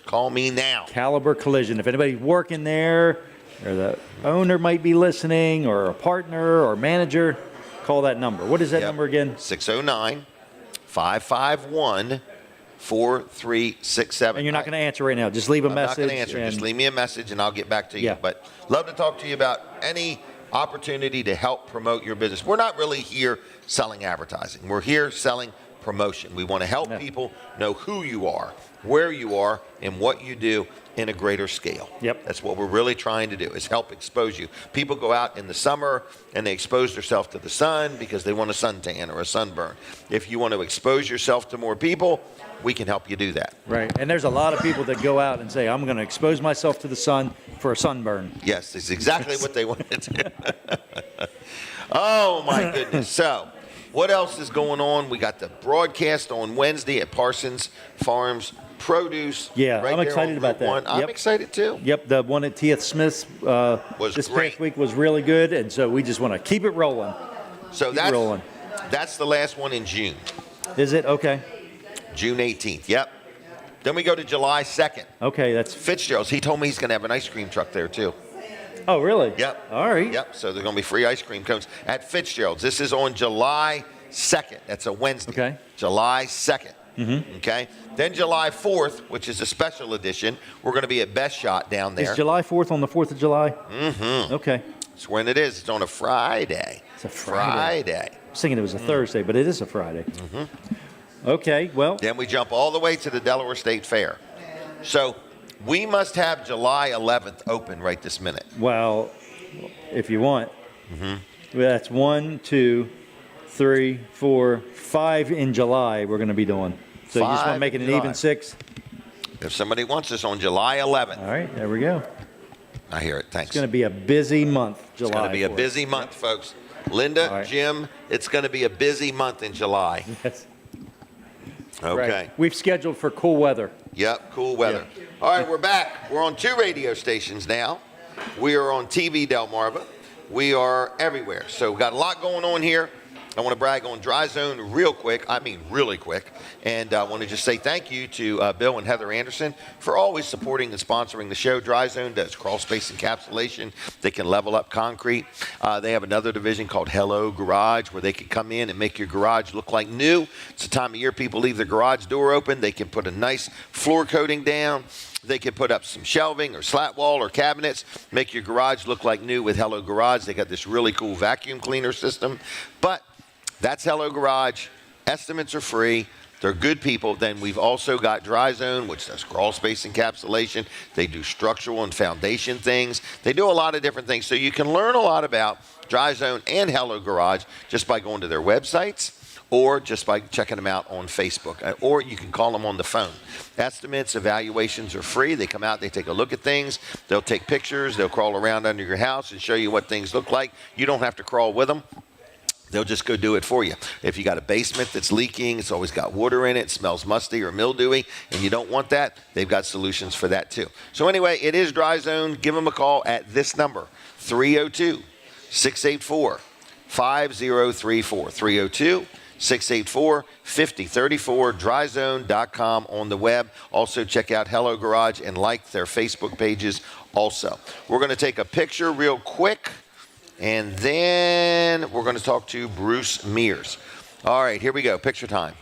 Speaker 1: Call me now.
Speaker 2: Caliber Collision. If anybody's working there, or the owner might be listening, or a partner or manager, call that number. What is that
Speaker 1: Yep.
Speaker 2: number again?
Speaker 1: 609-551-4367.
Speaker 2: And you're not going to answer right now. Just leave a
Speaker 1: I'm
Speaker 2: message.
Speaker 1: not going to answer. Just
Speaker 2: and-
Speaker 1: leave me a message and I'll get back to you.
Speaker 2: Yeah.
Speaker 1: But love to talk to you about any opportunity to help promote your business. We're not really here selling advertising. We're here selling promotion. We want to help
Speaker 2: Yeah.
Speaker 1: people know who you are, where you are, and what you do in a greater scale.
Speaker 2: Yep.
Speaker 1: That's what we're really trying to do, is help expose you. People go out in the summer and they expose themselves to the sun because they want a suntan or a sunburn. If you want to expose yourself to more people, we can help you do that.
Speaker 2: Right. And there's a lot of people that go out and say, I'm going to expose myself to the sun for a sunburn.
Speaker 1: Yes, it's exactly what they wanted to do. Oh, my goodness. So, what else is going on? We got the broadcast on Wednesday at Parsons Farms Produce.
Speaker 2: Yeah,
Speaker 1: right
Speaker 2: I'm
Speaker 1: there
Speaker 2: excited
Speaker 1: on
Speaker 2: about
Speaker 1: Route
Speaker 2: that.
Speaker 1: 1. I'm
Speaker 2: Yep.
Speaker 1: excited, too.
Speaker 2: Yep, the one at T.F. Smith's
Speaker 1: Was
Speaker 2: this
Speaker 1: great.
Speaker 2: past week was really good, and so we just want to keep it rolling.
Speaker 1: So
Speaker 2: Keep rolling.
Speaker 1: that's the last one in June,
Speaker 2: Is it? Okay.
Speaker 1: June 18th. Yep. Then we go to July 2nd.
Speaker 2: Okay, that's...
Speaker 1: Fitzgerald's. He told me he's going to have an ice cream truck there, too.
Speaker 2: Oh, really?
Speaker 1: Yep.
Speaker 2: All right.
Speaker 1: Yep. So there's going to be free ice cream cones at Fitzgerald's. This is on July 2nd. That's a Wednesday.
Speaker 2: Okay.
Speaker 1: July 2nd.
Speaker 2: Mm-hmm.
Speaker 1: Okay. Then July 4th, which is a special edition, we're going to be at Best Shot down there.
Speaker 2: Is July 4th on the 4th of July?
Speaker 1: Mm-hmm.
Speaker 2: Okay.
Speaker 1: It's when it is. It's on a Friday.
Speaker 2: It's a Friday.
Speaker 1: Friday.
Speaker 2: I was thinking it was a Thursday, but it is a Friday. Okay, well,
Speaker 1: Then we jump all the way to the Delaware State Fair. So we must have July 11th open right this minute.
Speaker 2: well, if you want. Well, that's 1, 2, 3, 4, 5 in July we're going to be doing. So you just want
Speaker 1: 5
Speaker 2: to make it
Speaker 1: in
Speaker 2: an
Speaker 1: July.
Speaker 2: even 6?
Speaker 1: If somebody wants us on July 11th,
Speaker 2: All right, there we go.
Speaker 1: I hear it. Thanks.
Speaker 2: It's going to be a busy month, July.
Speaker 1: It's going to be a
Speaker 2: for us.
Speaker 1: busy month, folks. Linda,
Speaker 2: All right.
Speaker 1: Jim, it's going to be a busy month in July.
Speaker 2: Yes.
Speaker 1: Okay.
Speaker 2: Right. We've scheduled for cool weather.
Speaker 1: Yep, cool weather. All right, we're back. We're on 2 radio stations now. We are on TV Delmarva. We are everywhere. So we've got a lot going on here. I want to brag on Dry Zone real quick. I mean really quick. And I want to just say thank you to Bill and Heather Anderson for always supporting and sponsoring the show. Dry Zone does crawl space encapsulation. They can level up concrete. They have another division called Hello Garage where they can come in and make your garage look like new. It's the time of year people leave their garage door open. They can put a nice floor coating down. They can put up some shelving or slat wall or cabinets, make your garage look like new with Hello Garage. They got this really cool vacuum cleaner system. But that's Hello Garage. Estimates are free. They're good people. Then we've also got Dry Zone, which does crawl space encapsulation. They do structural and foundation things. They do a lot of different things. So you can learn a lot about Dry Zone and Hello Garage just by going to their websites or just by checking them out on Facebook. Or you can call them on the phone. Estimates, evaluations are free. They come out, they take a look at things. They'll take pictures. They'll crawl around under your house and show you what things look like. You don't have to crawl with them. They'll just go do it for you. If you got a basement that's leaking, it's always got water in it, smells musty or mildewy, and you don't want that, they've got solutions for that too. So anyway, it is Dry Zone. Give them a call at this number, 302-684-5034, 302-684-5034, dryzone.com on the web. Also check out Hello Garage and like their Facebook pages also. We're going to take a picture real quick. And then we're going to talk to Bruce Mears. All right, here we go. Picture time.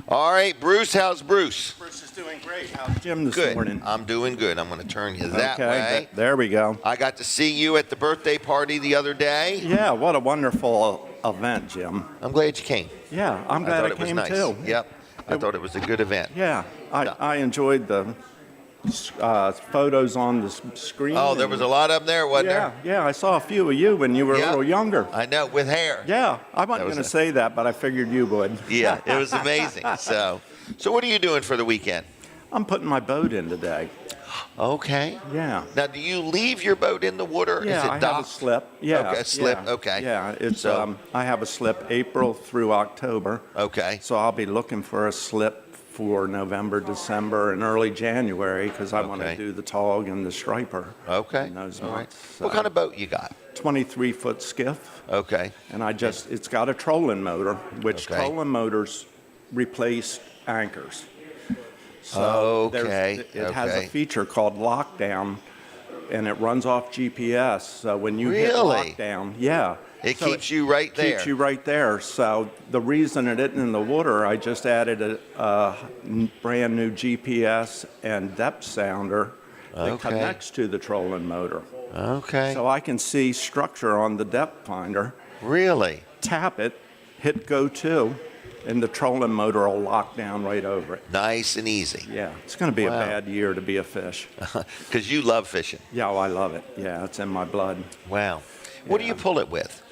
Speaker 1: All right, Bruce, how's Bruce?
Speaker 10: Bruce is doing great. How's Jim this
Speaker 1: Good.
Speaker 10: morning?
Speaker 1: I'm doing good. I'm going to turn you that way.
Speaker 10: There we go.
Speaker 1: I got to see you at the birthday party the other day.
Speaker 10: Yeah, what a wonderful event, Jim.
Speaker 1: I'm glad you came.
Speaker 10: Yeah, I'm glad I came
Speaker 1: nice.
Speaker 10: too.
Speaker 1: Yep. I thought it was a good event.
Speaker 10: Yeah, I enjoyed the photos on the screen.
Speaker 1: Oh, there was a lot up there, wasn't there?
Speaker 10: Yeah, I saw a few of you when you were a little younger.
Speaker 1: I know, with hair.
Speaker 10: Yeah, I wasn't going to say that, but I figured you would.
Speaker 1: Yeah, it was amazing. So what are you doing for the weekend?
Speaker 10: I'm putting my boat in today.
Speaker 1: Okay.
Speaker 10: Yeah.
Speaker 1: Now, do you leave your boat in the water?
Speaker 10: Yeah,
Speaker 1: Is it
Speaker 10: I
Speaker 1: docked?
Speaker 10: have a slip. Yeah.
Speaker 1: Okay, slip.
Speaker 10: Yeah.
Speaker 1: Okay.
Speaker 10: Yeah, it's
Speaker 1: So-
Speaker 10: I have a slip April through October.
Speaker 1: Okay.
Speaker 10: So I'll be looking for a slip for November, December, and early January because I want to
Speaker 1: Okay.
Speaker 10: do the tog and the striper.
Speaker 1: Okay.
Speaker 10: In those
Speaker 1: All right.
Speaker 10: months.
Speaker 1: What kind of boat you got?
Speaker 10: 23-foot skiff,
Speaker 1: Okay.
Speaker 10: and it's got a trolling motor, which
Speaker 1: Okay.
Speaker 10: trolling motors replace anchors. So
Speaker 1: Okay,
Speaker 10: it has
Speaker 1: okay.
Speaker 10: a feature called lockdown, and it runs off GPS. So when you hit
Speaker 1: Really?
Speaker 10: lockdown, yeah.
Speaker 1: It
Speaker 10: So
Speaker 1: keeps you right there.
Speaker 10: Keeps you right there. So the reason it isn't in the water, I just added a brand new GPS and depth sounder that
Speaker 1: Okay.
Speaker 10: connects to the trolling motor.
Speaker 1: Okay.
Speaker 10: So I can see structure on the depth finder,
Speaker 1: Really?
Speaker 10: tap it, hit go to, and the trolling motor will lock down right over it.
Speaker 1: Nice and easy.
Speaker 10: Yeah, it's going to be
Speaker 1: Wow.
Speaker 10: a bad year to be a fish.
Speaker 1: Because you love fishing.
Speaker 10: Yeah, I love it. Yeah, it's in my blood.
Speaker 1: Wow. What do you pull it with?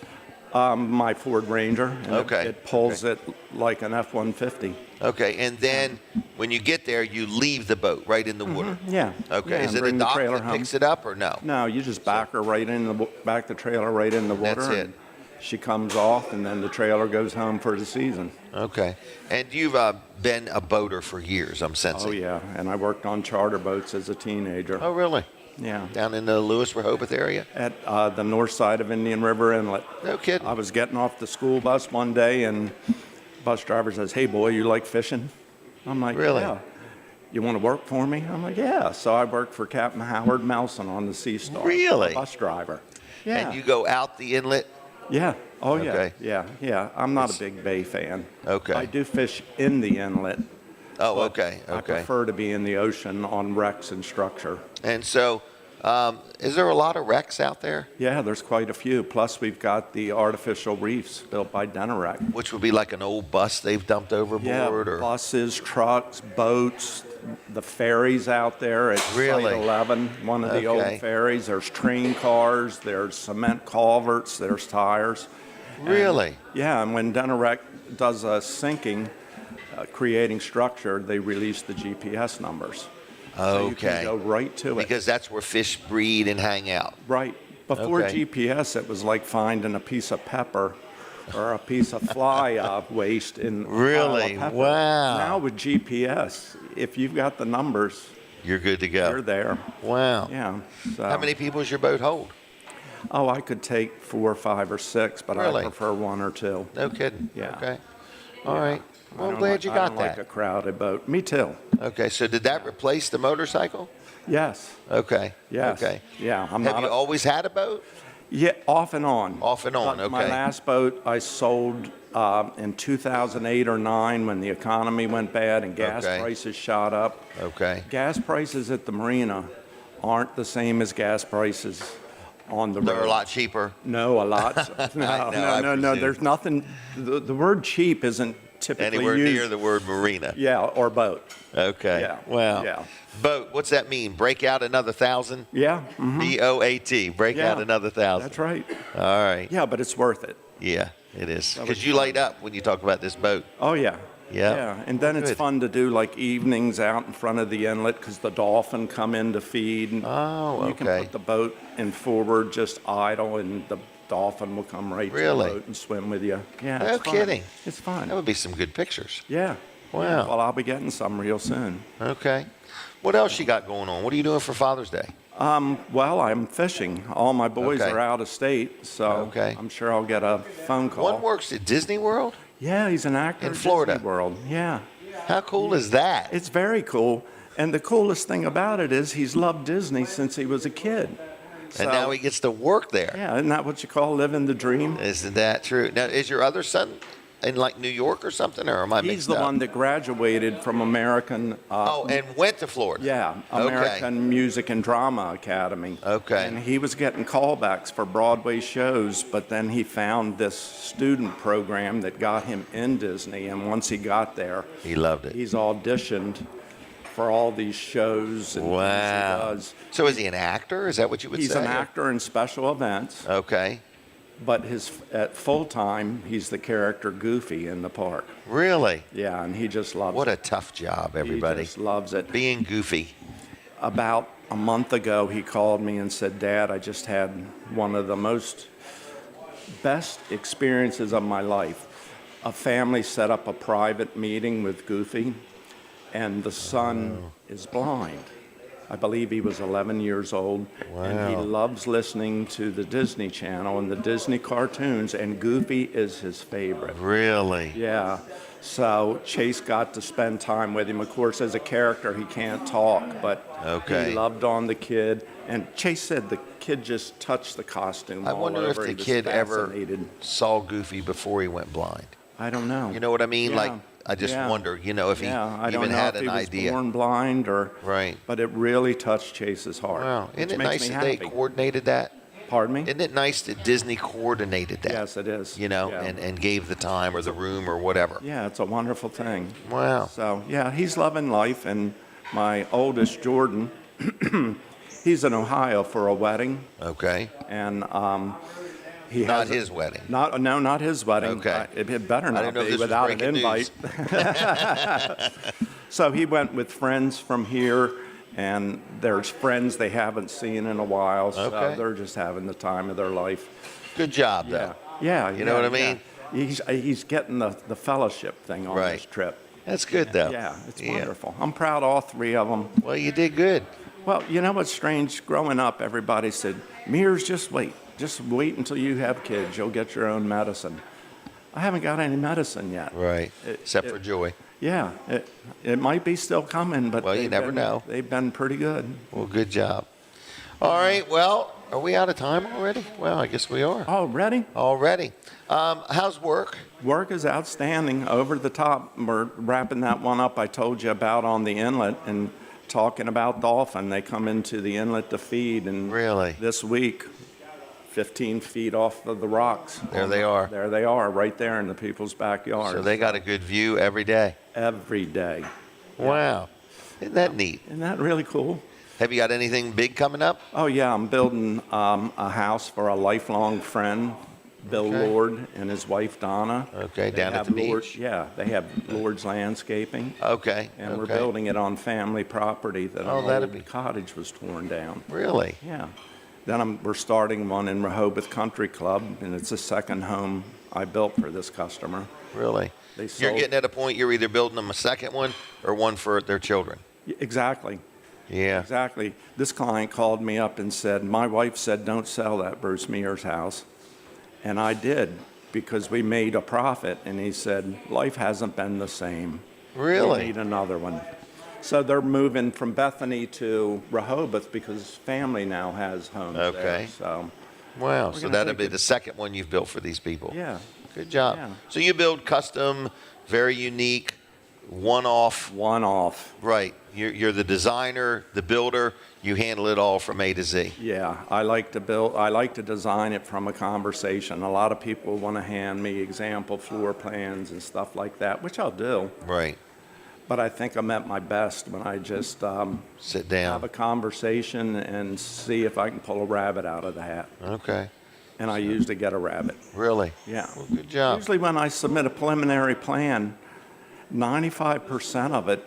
Speaker 10: My Ford Ranger. And
Speaker 1: Okay.
Speaker 10: It pulls it like an F-150.
Speaker 1: Okay. And then when you get there, you leave the boat right in the water.
Speaker 10: Yeah.
Speaker 1: Okay.
Speaker 10: Yeah,
Speaker 1: Is
Speaker 10: and
Speaker 1: it a
Speaker 10: bring the
Speaker 1: dock
Speaker 10: trailer
Speaker 1: that
Speaker 10: home.
Speaker 1: picks it up or no?
Speaker 10: No, you just back her right in back the trailer right in the water.
Speaker 1: That's it.
Speaker 10: And she comes off, and then the trailer goes home for the season.
Speaker 1: Okay. And you've been a boater for years, I'm sensing.
Speaker 10: Oh yeah, and I worked on charter boats as a teenager.
Speaker 1: Oh, really?
Speaker 10: Yeah.
Speaker 1: Down in the Lewis-Rehoboth area?
Speaker 10: At the north side of Indian River Inlet.
Speaker 1: No kidding.
Speaker 10: I was getting off the school bus one day, and bus driver says, "Hey, boy, you like fishing?" I'm like,
Speaker 1: Really?
Speaker 10: "Yeah." "You want to work for me?" I'm like, "Yeah." So I worked for Captain Howard Melson on the Sea Star.
Speaker 1: Really?
Speaker 10: Bus driver. Yeah.
Speaker 1: And you go out the inlet?
Speaker 10: Yeah. Oh,
Speaker 1: Okay.
Speaker 10: yeah. Yeah. I'm not a big bay fan.
Speaker 1: Okay.
Speaker 10: I do fish in the inlet.
Speaker 1: Oh,
Speaker 10: but
Speaker 1: okay.
Speaker 10: I
Speaker 1: Okay.
Speaker 10: prefer to be in the ocean on wrecks and structure.
Speaker 1: And so, is there a lot of wrecks out there?
Speaker 10: Yeah, there's quite a few. Plus, we've got the artificial reefs built by Denmarva.
Speaker 1: Which would be like an old bus they've dumped overboard?
Speaker 10: Yeah,
Speaker 1: or
Speaker 10: buses, trucks, boats, the ferries out there at
Speaker 1: Really?
Speaker 10: Site 11, one of the old
Speaker 1: Okay.
Speaker 10: ferries. There's train cars, there's cement culverts, there's tires.
Speaker 1: Really?
Speaker 10: Yeah, and when Denmarva does a sinking, creating structure, they release the GPS numbers. So you can
Speaker 1: Okay.
Speaker 10: go right to it.
Speaker 1: Because that's where fish breed and hang out.
Speaker 10: Right. Before
Speaker 1: Okay.
Speaker 10: GPS, it was like finding a piece of pepper or a piece of fly waste in a pile of
Speaker 1: Really?
Speaker 10: pepper.
Speaker 1: Wow.
Speaker 10: Now with GPS, if you've got the numbers,
Speaker 1: You're good to
Speaker 10: you're
Speaker 1: go.
Speaker 10: there.
Speaker 1: Wow.
Speaker 10: Yeah. So,
Speaker 1: How many people does your boat hold?
Speaker 10: Oh, I could take 4, 5, or 6, but
Speaker 1: Really?
Speaker 10: I prefer 1 or 2.
Speaker 1: No kidding.
Speaker 10: Yeah.
Speaker 1: Okay. All right.
Speaker 10: I
Speaker 1: Well, I'm
Speaker 10: don't
Speaker 1: glad
Speaker 10: like-
Speaker 1: you
Speaker 10: I
Speaker 1: got
Speaker 10: don't
Speaker 1: that.
Speaker 10: like a crowded boat. Me too.
Speaker 1: Okay. So did that replace the motorcycle?
Speaker 10: Yes.
Speaker 1: Okay.
Speaker 10: Yes.
Speaker 1: Okay.
Speaker 10: Yeah. I'm
Speaker 1: Have
Speaker 10: not
Speaker 1: you
Speaker 10: a-
Speaker 1: always had a boat?
Speaker 10: Yeah, off and on.
Speaker 1: Off and on,
Speaker 10: But My
Speaker 1: okay.
Speaker 10: last boat I sold in 2008 or 9 when the economy went bad and gas
Speaker 1: Okay.
Speaker 10: prices shot up.
Speaker 1: Okay.
Speaker 10: Gas prices at the marina aren't the same as gas prices on the road.
Speaker 1: They're a lot cheaper.
Speaker 10: No, a lot. No,
Speaker 1: I
Speaker 10: no.
Speaker 1: presume.
Speaker 10: There's nothing. The word cheap isn't typically
Speaker 1: Anywhere
Speaker 10: use.
Speaker 1: near the word marina.
Speaker 10: Yeah, or boat.
Speaker 1: Okay.
Speaker 10: Yeah.
Speaker 1: Wow.
Speaker 10: Yeah.
Speaker 1: Boat. What's that mean? Break out another 1,000?
Speaker 10: Yeah. mhm.
Speaker 1: BOAT. Break
Speaker 10: Yeah.
Speaker 1: out another 1,000.
Speaker 10: That's right.
Speaker 1: All right.
Speaker 10: Yeah, but it's worth it.
Speaker 1: Yeah, it is.
Speaker 10: That
Speaker 1: Because
Speaker 10: was
Speaker 1: you
Speaker 10: fun.
Speaker 1: light up when you talk about this boat.
Speaker 10: Oh, yeah.
Speaker 1: Yeah.
Speaker 10: Yeah, and then it's
Speaker 1: Good.
Speaker 10: fun to do like evenings out in front of the inlet because the dolphin come in to feed. And
Speaker 1: Oh,
Speaker 10: You can
Speaker 1: okay.
Speaker 10: put the boat in forward, just idle, and the dolphin will come right
Speaker 1: Really?
Speaker 10: to the boat and swim with you. Yeah,
Speaker 1: No
Speaker 10: it's fun.
Speaker 1: kidding.
Speaker 10: It's fun.
Speaker 1: That would be some good pictures.
Speaker 10: Yeah.
Speaker 1: Wow.
Speaker 10: Yeah, well, I'll be getting some real soon.
Speaker 1: Okay. What else you got going on? What are you doing for Father's Day?
Speaker 10: Well, I'm fishing. All my boys
Speaker 1: Okay.
Speaker 10: are out of state, so
Speaker 1: Okay.
Speaker 10: I'm sure I'll get a phone call.
Speaker 1: One works at Disney World?
Speaker 10: Yeah, he's an actor
Speaker 1: In
Speaker 10: at
Speaker 1: Florida?
Speaker 10: Disney World. Yeah.
Speaker 1: How cool is that?
Speaker 10: It's very cool. And the coolest thing about it is he's loved Disney since he was a kid.
Speaker 1: And
Speaker 10: So-
Speaker 1: now he gets to work there.
Speaker 10: Yeah, isn't that what you call living the dream?
Speaker 1: Isn't that true? Now, is your other son in like New York or something, or am I
Speaker 10: He's
Speaker 1: mixed
Speaker 10: the
Speaker 1: up?
Speaker 10: one that graduated from American.
Speaker 1: Oh, and went to Florida.
Speaker 10: Yeah, American Music and Drama Academy.
Speaker 1: Okay.
Speaker 10: And he was getting callbacks for Broadway shows, but then he found this student program that got him in Disney. And once he got there,
Speaker 1: He loved it.
Speaker 10: he's auditioned for all these shows and things
Speaker 1: Wow.
Speaker 10: he does.
Speaker 1: So is he an actor? Is that what you would
Speaker 10: He's
Speaker 1: say?
Speaker 10: an actor in special events,
Speaker 1: Okay.
Speaker 10: but at full time, he's the character Goofy in the park.
Speaker 1: Really?
Speaker 10: Yeah, and he just loves
Speaker 1: What
Speaker 10: it.
Speaker 1: a tough job,
Speaker 10: He
Speaker 1: everybody.
Speaker 10: just loves it.
Speaker 1: Being goofy.
Speaker 10: About a month ago, he called me and said, Dad, I just had one of the best experiences of my life. A family set up a private meeting with Goofy, and the son is blind. I believe he was 11 years old, and he
Speaker 1: Wow.
Speaker 10: loves listening to the Disney Channel and the Disney cartoons, and Goofy is his favorite.
Speaker 1: Really?
Speaker 10: Yeah. So Chase got to spend time with him. Of course, as a character, he can't talk, but
Speaker 1: Okay.
Speaker 10: he loved on the kid. And Chase said the kid just touched the costume
Speaker 1: I
Speaker 10: all
Speaker 1: wonder if
Speaker 10: over.
Speaker 1: the
Speaker 10: He was
Speaker 1: kid ever
Speaker 10: fascinated.
Speaker 1: saw Goofy before he went blind.
Speaker 10: I don't know.
Speaker 1: You know what I mean?
Speaker 10: Yeah.
Speaker 1: Like, I just
Speaker 10: Yeah.
Speaker 1: wonder, if he
Speaker 10: Yeah, I don't
Speaker 1: even
Speaker 10: know
Speaker 1: had
Speaker 10: if
Speaker 1: an
Speaker 10: he was
Speaker 1: idea.
Speaker 10: born blind or.
Speaker 1: Right.
Speaker 10: But it really touched Chase's heart.
Speaker 1: Wow.
Speaker 10: which
Speaker 1: Isn't it
Speaker 10: makes
Speaker 1: nice
Speaker 10: me
Speaker 1: that they
Speaker 10: happy.
Speaker 1: coordinated that?
Speaker 10: Pardon me?
Speaker 1: Isn't it nice that Disney coordinated that?
Speaker 10: Yes, it is.
Speaker 1: Yeah. and gave the time or the room or whatever.
Speaker 10: Yeah, it's a wonderful thing.
Speaker 1: Wow.
Speaker 10: So, yeah, he's loving life. And my oldest, Jordan, he's in Ohio for a wedding.
Speaker 1: Okay.
Speaker 10: And he
Speaker 1: Not
Speaker 10: has
Speaker 1: his wedding.
Speaker 10: not his wedding.
Speaker 1: Okay.
Speaker 10: It better
Speaker 1: I
Speaker 10: not
Speaker 1: didn't know if
Speaker 10: be
Speaker 1: this was
Speaker 10: without an
Speaker 1: breaking
Speaker 10: invite.
Speaker 1: news.
Speaker 10: So he went with friends from here, and there's friends they haven't seen in a while. So
Speaker 1: Okay.
Speaker 10: they're just having the time of their life.
Speaker 1: Good job,
Speaker 10: Yeah,
Speaker 1: though.
Speaker 10: yeah.
Speaker 1: You know what I mean?
Speaker 10: He's getting the fellowship thing on
Speaker 1: Right.
Speaker 10: this trip.
Speaker 1: That's good, though.
Speaker 10: Yeah, it's wonderful. I'm proud of all three of them.
Speaker 1: Well, you did good.
Speaker 10: Well, you know what's strange? Growing up, everybody said, Mears, just wait. Just wait until you have kids. You'll get your own medicine. I haven't got any medicine yet.
Speaker 1: Right. Except for joy.
Speaker 10: Yeah, it might be still coming, but
Speaker 1: Well, you
Speaker 10: they've
Speaker 1: never
Speaker 10: been-
Speaker 1: know.
Speaker 10: They've been pretty good.
Speaker 1: Well, good job. All right. Well, are we out of time already? Well, I guess we are.
Speaker 10: Oh, ready?
Speaker 1: Already. How's work?
Speaker 10: Work is outstanding, over the top. We're wrapping that one up I told you about on the inlet and talking about dolphin. They come into the inlet to feed, and
Speaker 1: Really?
Speaker 10: this week, 15 feet off of the rocks.
Speaker 1: There they are.
Speaker 10: There they are, right there in the people's backyard.
Speaker 1: So they got a good view every day.
Speaker 10: Every day.
Speaker 1: Wow. Isn't that neat?
Speaker 10: Isn't that really cool?
Speaker 1: Have you got anything big coming up?
Speaker 10: Oh, yeah, I'm building a house for a lifelong friend, Bill
Speaker 1: Okay.
Speaker 10: Lord, and his wife Donna.
Speaker 1: Okay,
Speaker 10: They
Speaker 1: down at
Speaker 10: have
Speaker 1: the
Speaker 10: Lord-
Speaker 1: beach?
Speaker 10: Yeah, they have Lord's Landscaping.
Speaker 1: Okay.
Speaker 10: And we're
Speaker 1: okay.
Speaker 10: building it on family property that
Speaker 1: Oh,
Speaker 10: an
Speaker 1: that'd
Speaker 10: old
Speaker 1: be-
Speaker 10: cottage was torn down.
Speaker 1: Really?
Speaker 10: Yeah. Then we're starting one in Rehoboth Country Club, and it's the second home I built for this customer.
Speaker 1: Really?
Speaker 10: They
Speaker 1: You're
Speaker 10: sold-
Speaker 1: getting at a point you're either building them a second one or one for their children.
Speaker 10: Exactly.
Speaker 1: Yeah.
Speaker 10: Exactly. This client called me up and said, my wife said, don't sell that Bruce Mears house. And I did, because we made a profit. And he said, life hasn't been the same.
Speaker 1: Really?
Speaker 10: We need another one. So they're moving from Bethany to Rehoboth because family now has homes there.
Speaker 1: Okay.
Speaker 10: So,
Speaker 1: Wow.
Speaker 10: We're
Speaker 1: So
Speaker 10: gonna
Speaker 1: that'll
Speaker 10: take
Speaker 1: be
Speaker 10: it-
Speaker 1: the second one you've built for these people.
Speaker 10: yeah.
Speaker 1: Good job.
Speaker 10: Yeah.
Speaker 1: So you build custom, very unique one-off.
Speaker 10: One-off.
Speaker 1: Right. You're the designer, the builder. You handle it all from A to Z.
Speaker 10: Yeah, I like to build. I like to design it from a conversation. A lot of people want to hand me example floor plans and stuff like that, which I'll do.
Speaker 1: Right.
Speaker 10: But I think I'm at my best when I just
Speaker 1: sit down,
Speaker 10: have a conversation, and see if I can pull a rabbit out of the hat.
Speaker 1: Okay.
Speaker 10: And I usually get a rabbit.
Speaker 1: Really?
Speaker 10: Yeah.
Speaker 1: Well, good job.
Speaker 10: Usually when I submit a preliminary plan, 95% of it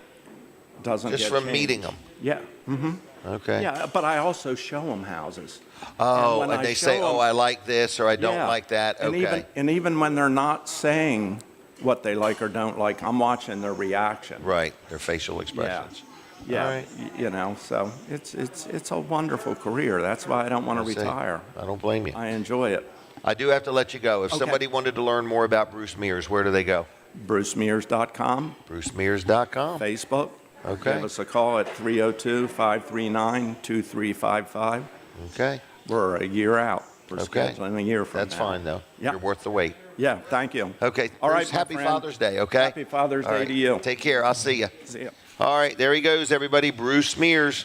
Speaker 10: doesn't
Speaker 1: just
Speaker 10: get
Speaker 1: from
Speaker 10: changed.
Speaker 1: Meeting them.
Speaker 10: Yeah. Mm-hmm.
Speaker 1: Okay.
Speaker 10: Yeah, but I also show them houses.
Speaker 1: Oh,
Speaker 10: when
Speaker 1: and
Speaker 10: I
Speaker 1: they
Speaker 10: show
Speaker 1: say,
Speaker 10: them-
Speaker 1: "Oh, I like this," or "I don't
Speaker 10: Yeah.
Speaker 1: like that."
Speaker 10: And
Speaker 1: Okay.
Speaker 10: even when they're not saying what they like or don't like, I'm watching their reaction.
Speaker 1: Right. Their facial expressions.
Speaker 10: Yeah.
Speaker 1: All right.
Speaker 10: You know, so it's a wonderful career. That's why I don't want to
Speaker 1: I see.
Speaker 10: retire.
Speaker 1: I don't blame you.
Speaker 10: I enjoy it.
Speaker 1: I do have to let you go. If
Speaker 10: Okay.
Speaker 1: somebody wanted to learn more about Bruce Mears, where do they go?
Speaker 10: BruceMears.com.
Speaker 1: BruceMears.com.
Speaker 10: Facebook.
Speaker 1: Okay.
Speaker 10: Give us a call at 302-539-2355.
Speaker 1: Okay.
Speaker 10: We're a year out. We're
Speaker 1: Okay.
Speaker 10: scheduling a year from
Speaker 1: That's
Speaker 10: now.
Speaker 1: fine, though.
Speaker 10: Yeah.
Speaker 1: You're worth the wait.
Speaker 10: Yeah, thank you.
Speaker 1: Okay.
Speaker 10: All right,
Speaker 1: Bruce,
Speaker 10: my
Speaker 1: happy
Speaker 10: friend.
Speaker 1: Father's Day, okay?
Speaker 10: Happy Father's
Speaker 1: All
Speaker 10: Day
Speaker 1: right.
Speaker 10: to you.
Speaker 1: Take care. I'll see you.
Speaker 10: See ya.
Speaker 1: All right, there he goes, everybody. Bruce Mears.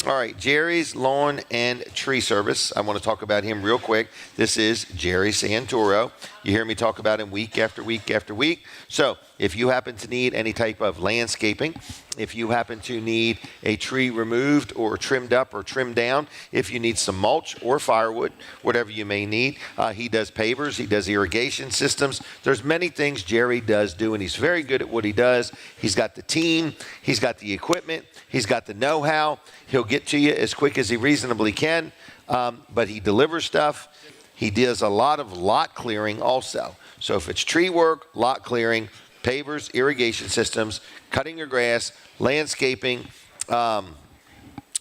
Speaker 1: All right, Jerry's Lawn and Tree Service. I want to talk about him real quick. This is Jerry Santoro. You hear me talk about him week after week after week. So if you happen to need any type of landscaping, if you happen to need a tree removed or trimmed up or trimmed down, if you need some mulch or firewood, whatever you may need, he does pavers, he does irrigation systems. There's many things Jerry does do, and he's very good at what he does. He's got the team, he's got the equipment, he's got the know-how. He'll get to you as quick as he reasonably can, but he delivers stuff. He does a lot of lot clearing also. So if it's tree work, lot clearing, pavers, irrigation systems, cutting your grass, landscaping,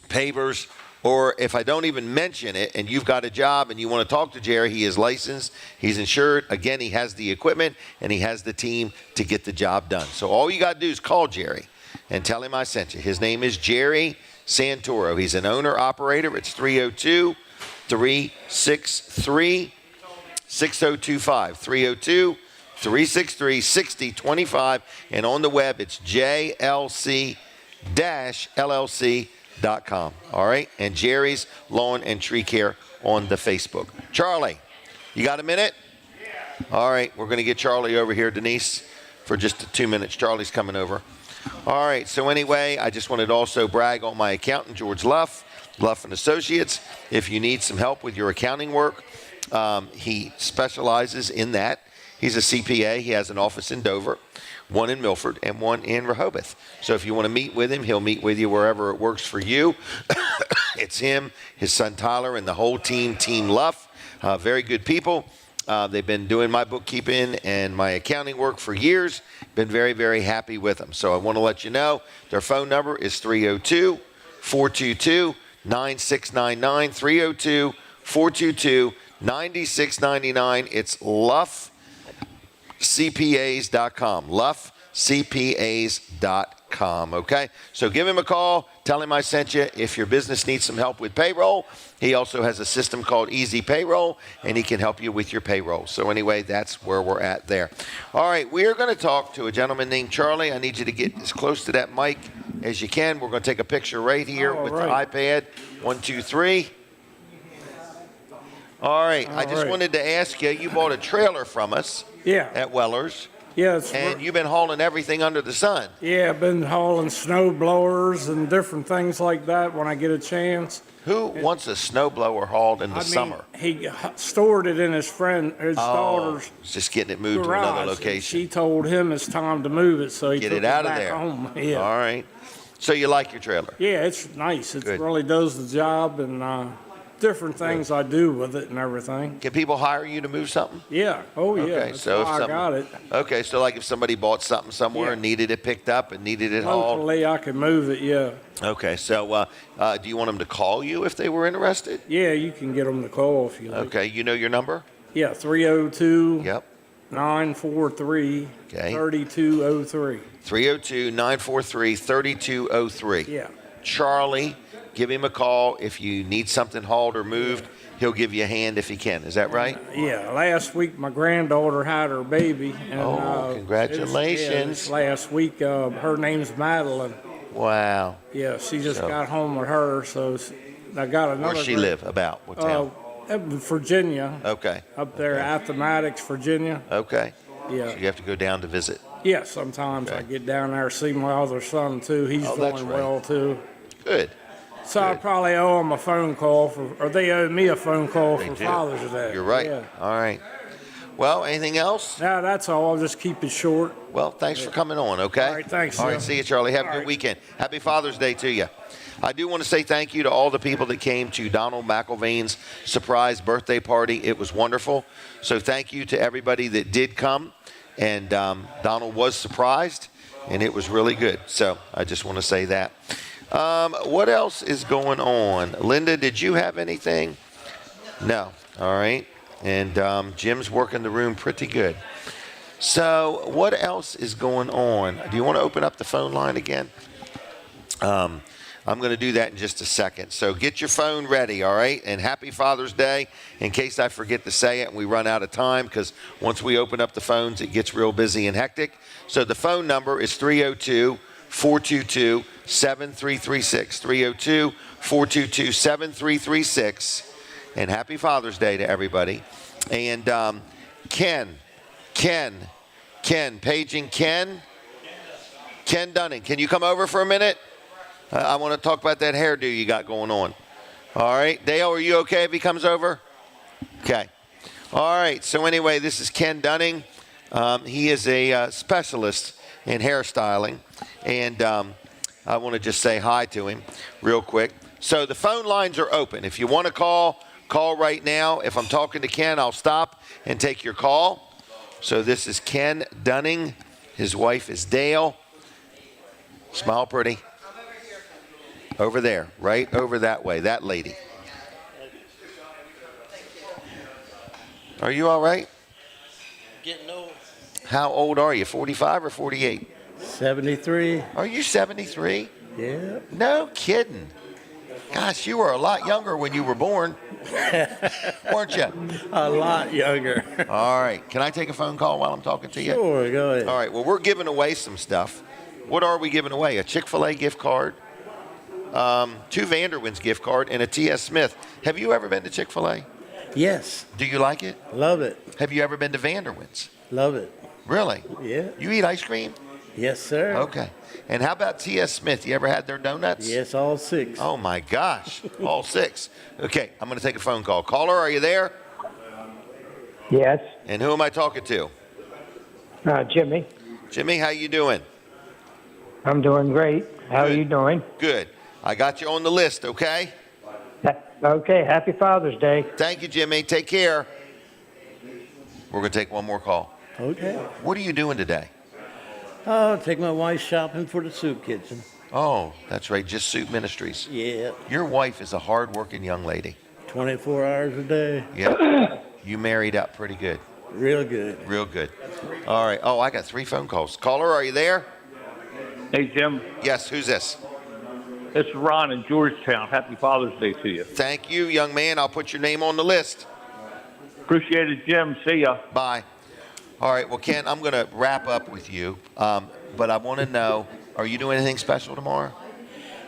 Speaker 1: pavers, or if I don't even mention it and you've got a job and you want to talk to Jerry, he is licensed, he's insured. Again, he has the equipment and he has the team to get the job done. So all you got to do is call Jerry and tell him I sent you. His name is Jerry Santoro. He's an owner-operator. It's 302-363-6025. 302-363-6025. And on the web, it's jlc-llc.com. All right? And Jerry's Lawn and Tree Care on the Facebook. Charlie, you got a minute? All right. We're going to get Charlie over here, Denise, for just 2 minutes. Charlie's coming over. All right, so anyway, I just wanted to also brag on my accountant, George Luff and Associates. If you need some help with your accounting work, he specializes in that. He's a CPA. He has an office in Dover, one in Milford, and one in Rehoboth. So if you want to meet with him, he'll meet with you wherever it works for you. It's him, his son Tyler, and the whole team, Team Luff. Very good people. They've been doing my bookkeeping and my accounting work for years. Been very, very happy with them. So I want to let you know their phone number is 302-422-9699, 302-422-9699. It's luffcpas.com, luffcpas.com, okay? So give him a call. Tell him I sent you. If your business needs some help with payroll, he also has a system called Easy Payroll, and he can help you with your payroll. So anyway, that's where we're at there. All right, we are going to talk to a gentleman named Charlie. I need you to get as close to that mic as you can. We're going to take a picture right here with the iPad. 1, 2, 3. All right, I just wanted to ask you, you bought a trailer from us at Weller's.
Speaker 11: Yes.
Speaker 1: And you've been hauling everything under the sun.
Speaker 11: Yeah, I've been hauling snow blowers and different things like that when I get a chance.
Speaker 1: Who wants a snowblower hauled in the summer?
Speaker 11: He stored it in his daughter's
Speaker 1: just getting it moved
Speaker 11: garage,
Speaker 1: to another location.
Speaker 11: She told him it's time to move it, so he
Speaker 1: Get
Speaker 11: took
Speaker 1: it out of
Speaker 11: back
Speaker 1: there.
Speaker 11: home. Yeah.
Speaker 1: All right. So you like your trailer?
Speaker 11: Yeah, it's nice. It
Speaker 1: Good.
Speaker 11: really does the job, and different things I do with it and everything.
Speaker 1: Can people hire you to move something?
Speaker 11: Yeah. Oh, yeah.
Speaker 1: Okay,
Speaker 11: That's
Speaker 1: so if
Speaker 11: why I got it.
Speaker 1: Okay, so like if somebody bought something somewhere and needed it picked up and needed it hauled.
Speaker 11: Locally, I can move it, yeah.
Speaker 1: Okay, so do you want them to call you if they were interested?
Speaker 11: Yeah, you can get them to call if you like.
Speaker 1: Okay, you know your number?
Speaker 11: Yeah, 302.
Speaker 1: Yep.
Speaker 11: 943 3203.
Speaker 1: 302-943-3203.
Speaker 11: Yeah.
Speaker 1: Charlie, give him a call if you need something hauled or moved. he'll give you a hand if he can. Is that right?
Speaker 11: Yeah, last week my granddaughter had her baby. And,
Speaker 1: congratulations.
Speaker 11: It's last week. Her name's Madeline.
Speaker 1: Wow.
Speaker 11: Yeah, she just got home with her, so I got another.
Speaker 1: Where she live? About what town?
Speaker 11: Virginia.
Speaker 1: Okay.
Speaker 11: Up there, Appomattox, Virginia.
Speaker 1: Okay.
Speaker 11: Yeah.
Speaker 1: So you have to go down to visit.
Speaker 11: Yeah, sometimes I get down there, see my other son too. He's doing well too.
Speaker 1: Good.
Speaker 11: So I probably owe them a phone call or they owe me a phone call for Father's Day.
Speaker 1: You're right.
Speaker 11: Yeah.
Speaker 1: All right. Well, anything else?
Speaker 11: No, that's all. I'll just keep it short.
Speaker 1: Well, thanks for coming on, okay?
Speaker 11: All right, thanks.
Speaker 1: All right, see you, Charlie. Have a good weekend. Happy Father's Day to you. I do want to say thank you to all the people that came to Donald McIlvain's surprise birthday party. It was wonderful. So thank you to everybody that did come. And Donald was surprised, and it was really good. So I just want to say that. What else is going on? Linda, did you have anything? No. All right. And Jim's working the room pretty good. So what else is going on? Do you want to open up the phone line again? I'm going to do that in just a second. So get your phone ready, all right? And happy Father's Day, in case I forget to say it and we run out of time, because once we open up the phones, it gets real busy and hectic. So the phone number is 302-422-7336, 302-422-7336. And happy Father's Day to everybody. And Ken, paging Ken Dunning. Can you come over for a minute? I want to talk about that hairdo you got going on. All right. Dale, are you okay if he comes over? Okay. All right. So anyway, this is Ken Dunning. He is a specialist in hairstyling. And I want to just say hi to him real quick. So the phone lines are open. If you want to call right now. If I'm talking to Ken, I'll stop and take your call. So this is Ken Dunning. His wife is Dale. Smile pretty. Over there, right over that way, that lady. Are you all right?
Speaker 12: Getting old.
Speaker 1: How old are you, 45 or 48?
Speaker 12: 73.
Speaker 1: Are you 73?
Speaker 12: Yeah.
Speaker 1: No kidding. Gosh, you were a lot younger when you were born, weren't you?
Speaker 12: A lot younger.
Speaker 1: All right. Can I take a phone call while I'm talking to you?
Speaker 12: Sure, go ahead.
Speaker 1: All right. Well, we're giving away some stuff. What are we giving away? A Chick-fil-A gift card, 2 Vanderwins gift card, and a T.S. Smith. Have you ever been to Chick-fil-A?
Speaker 12: Yes.
Speaker 1: Do you like it?
Speaker 12: Love it.
Speaker 1: Have you ever been to Vanderwins?
Speaker 12: Love it.
Speaker 1: Really?
Speaker 12: Yeah.
Speaker 1: You eat ice cream?
Speaker 12: Yes, sir.
Speaker 1: Okay. And how about T.S. Smith? You ever had their donuts?
Speaker 12: Yes, all 6.
Speaker 1: Oh, my gosh. All 6. Okay. I'm going to take a phone call. Caller, are you there?
Speaker 13: Yes.
Speaker 1: And who am I talking to?
Speaker 13: Jimmy.
Speaker 1: Jimmy, how you doing?
Speaker 13: I'm doing great. How are you doing?
Speaker 1: Good. I got you on the list, okay?
Speaker 13: Okay. Happy Father's Day.
Speaker 1: Thank you, Jimmy. Take care. We're going to take one more call.
Speaker 12: Okay.
Speaker 1: What are you doing today?
Speaker 12: Oh, take my wife shopping for the soup kitchen.
Speaker 1: Oh, that's right. Just Soup Ministries.
Speaker 12: Yeah.
Speaker 1: Your wife is a hard-working young lady.
Speaker 12: 24 hours a day.
Speaker 1: Yeah. You married up pretty good.
Speaker 12: Real good.
Speaker 1: Real good. All right. Oh, I got 3 phone calls. Caller, are you there?
Speaker 14: Hey, Jim.
Speaker 1: Yes. Who's this?
Speaker 14: It's Ron in Georgetown. Happy Father's Day to you.
Speaker 1: Thank you, young man. I'll put your name on the list.
Speaker 14: Appreciate it, Jim. See ya.
Speaker 1: Bye. All right. Well, Ken, I'm going to wrap up with you, but I want to know, are you doing anything special tomorrow?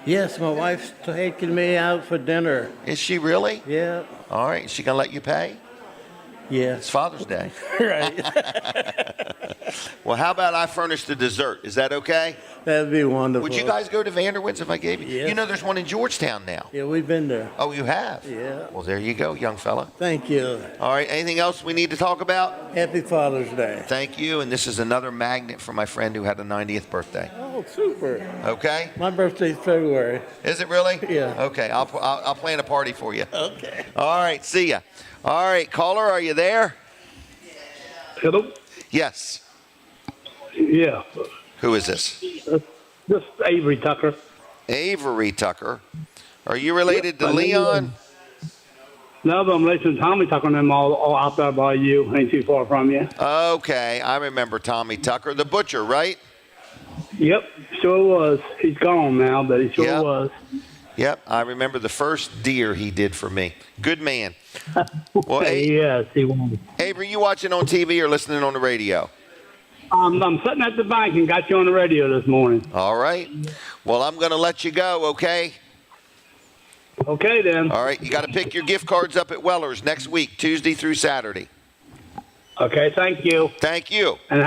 Speaker 12: Yes, my wife's taking me out for dinner.
Speaker 1: Is she really?
Speaker 12: Yeah.
Speaker 1: All right. Is she going to let you pay?
Speaker 12: Yeah.
Speaker 1: It's Father's Day.
Speaker 12: Right.
Speaker 1: Well, how about I furnish the dessert? Is that okay?
Speaker 12: That'd be wonderful.
Speaker 1: Would you guys go to Vanderwins if I gave you?
Speaker 12: Yes.
Speaker 1: You know there's one in Georgetown now.
Speaker 12: Yeah, we've been there.
Speaker 1: Oh, you have?
Speaker 12: Yeah.
Speaker 1: Well, there you go, young fella.
Speaker 12: Thank you.
Speaker 1: All right. Anything else we need to talk about?
Speaker 12: Happy Father's Day.
Speaker 1: Thank you. And this is another magnet for my friend who had a 90th birthday.
Speaker 12: Oh, super.
Speaker 1: Okay.
Speaker 12: My birthday's February.
Speaker 1: Is it really?
Speaker 12: Yeah.
Speaker 1: Okay. I'll plan a party for you.
Speaker 12: Okay.
Speaker 1: All right. See ya. All right. Caller, are you there?
Speaker 15: Hello?
Speaker 1: Yes.
Speaker 15: Yeah.
Speaker 1: Who is this?
Speaker 15: This is Avery Tucker.
Speaker 1: Avery Tucker. Are you related to Leon?
Speaker 15: No, but I'm related to Tommy Tucker and them all out there by you. Ain't too far from you.
Speaker 1: Okay. I remember Tommy Tucker, the butcher, right?
Speaker 15: Yep, sure was. He's gone now, but he sure was.
Speaker 1: Yep, I remember the first deer he did for me. Good man. Well,
Speaker 15: Yes, he was.
Speaker 1: Avery, you watching on TV or listening on the radio?
Speaker 15: I'm sitting at the bank and got you on the radio this morning.
Speaker 1: All right. Well, I'm going to let you go, okay?
Speaker 15: Okay, then.
Speaker 1: All right. You got to pick your gift cards up at Weller's next week, Tuesday through Saturday.
Speaker 15: Okay, thank you.
Speaker 1: Thank you.
Speaker 15: And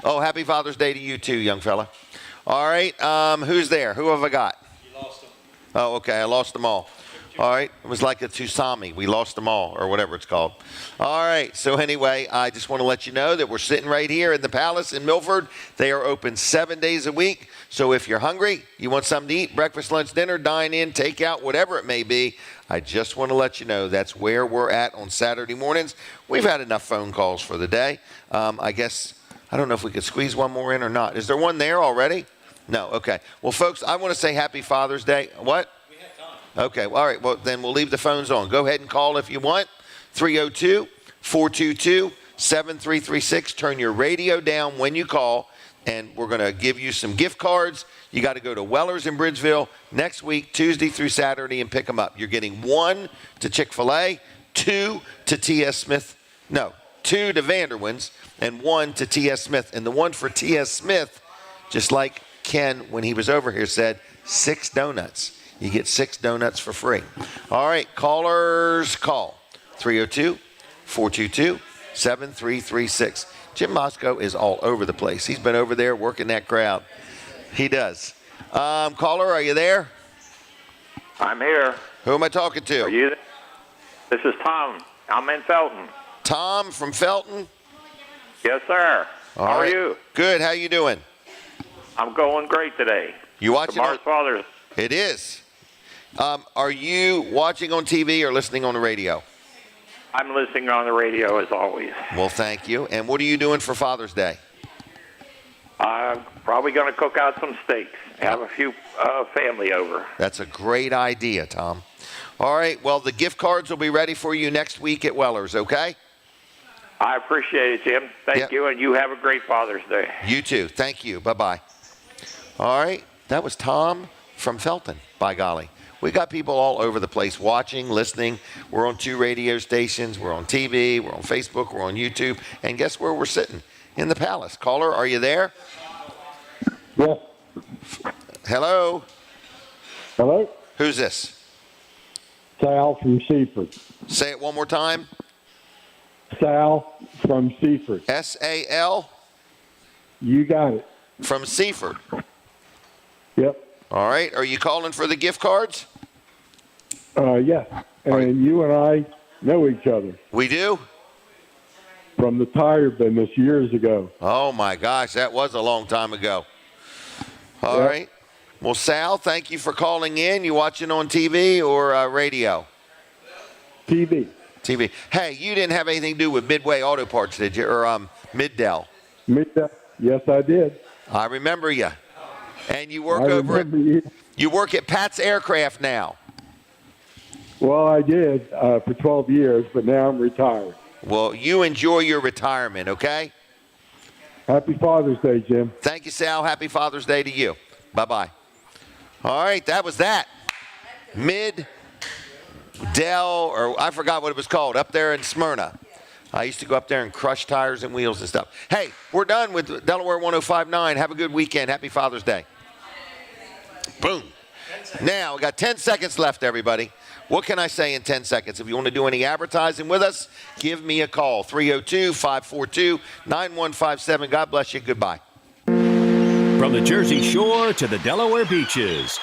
Speaker 1: happy Father's Day to you too, young fella. All right. Who's there? Who have I got? You lost them. Oh, okay. I lost them all. All right. It was like a tsunami. We lost them all, or whatever it's called. All right. So anyway, I just want to let you know that we're sitting right here in the Palace in Milford. They are open 7 days a week. So if you're hungry, you want something to eat, breakfast, lunch, dinner, dine in, take out, whatever it may be, I just want to let you know that's where we're at on Saturday mornings. We've had enough phone calls for the day. I guess, I don't know if we could squeeze one more in or not. Is there one there already? No. Okay. Well, folks, I want to say happy Father's Day. What? Okay, well, all right, well, then we'll leave the phones on. Go ahead and call if you want, 302-422-7336. Turn your radio down when you call, and we're going to give you some gift cards. You got to go to Weller's in Bridgeville next week, Tuesday through Saturday, and pick them up. You're getting 1 to Chick-fil-A, 2 to T.S. Smith, 2 to Vanderwin's, and 1 to T.S. Smith. And the one for T.S. Smith, just like Ken, when he was over here, said, 6 donuts. You get 6 donuts for free. All right, callers, call 302-422-7336. Jim Moscow is all over the place. He's been over there working that crowd. He does. Caller, are you there?
Speaker 16: I'm here.
Speaker 1: Who am I talking to?
Speaker 16: Are you there? This is Tom. I'm in Felton.
Speaker 1: Tom from Felton?
Speaker 16: Yes, sir.
Speaker 1: All
Speaker 16: How
Speaker 1: right.
Speaker 16: are you?
Speaker 1: Good. How you doing?
Speaker 16: I'm going great today.
Speaker 1: You watching?
Speaker 16: Tomorrow's Father's.
Speaker 1: It is. Are you watching on TV or listening on the radio?
Speaker 16: I'm listening on the radio as always.
Speaker 1: Well, thank you. And what are you doing for Father's Day?
Speaker 16: I'm probably going to cook out some steaks. Have a few family over.
Speaker 1: That's a great idea, Tom. All right. Well, the gift cards will be ready for you next week at Weller's, okay?
Speaker 16: I appreciate it, Jim. Thank you, and you have a great Father's Day.
Speaker 1: You too. Thank you. Bye-bye. All right. That was Tom from Felton, by golly. We got people all over the place watching, listening. We're on 2 radio stations. We're on TV. We're on Facebook. We're on YouTube. And guess where we're sitting? In the Palace. Caller, are you there?
Speaker 7: Yes.
Speaker 1: Hello?
Speaker 7: Hello?
Speaker 1: Who's this?
Speaker 7: Sal from Seaford.
Speaker 1: Say it one more time.
Speaker 7: Sal from Seaford.
Speaker 1: S-A-L?
Speaker 7: You got it.
Speaker 1: From Seaford.
Speaker 7: Yep.
Speaker 1: All right. Are you calling for the gift cards?
Speaker 7: Yes. And you and I know each other.
Speaker 1: We do?
Speaker 7: From the tire business years ago.
Speaker 1: Oh, my gosh. That was a long time ago. All
Speaker 7: Yep.
Speaker 1: right. Well, Sal, thank you for calling in. You watching on TV or radio?
Speaker 7: TV.
Speaker 1: TV. Hey, you didn't have anything to do with Midway Auto Parts, did you? Or Middell?
Speaker 7: Middell. Yes, I did.
Speaker 1: I remember you. And you work you work at Pat's Aircraft now.
Speaker 7: Well, I did for 12 years, but now I'm retired.
Speaker 1: Well, you enjoy your retirement, okay?
Speaker 7: Happy Father's Day, Jim.
Speaker 1: Thank you, Sal. Happy Father's Day to you. Bye-bye. All right, that was that. Middell, or I forgot what it was called, up there in Smyrna. I used to go up there and crush tires and wheels and stuff. Hey, we're done with Delaware 105.9. Have a good weekend. Happy Father's Day. Boom. Now, we got 10 seconds left, everybody. What can I say in 10 seconds? If you want to do any advertising with us, give me a call. 302-542-9157. God bless you. Goodbye.
Speaker 17: From the Jersey Shore to the Delaware beaches.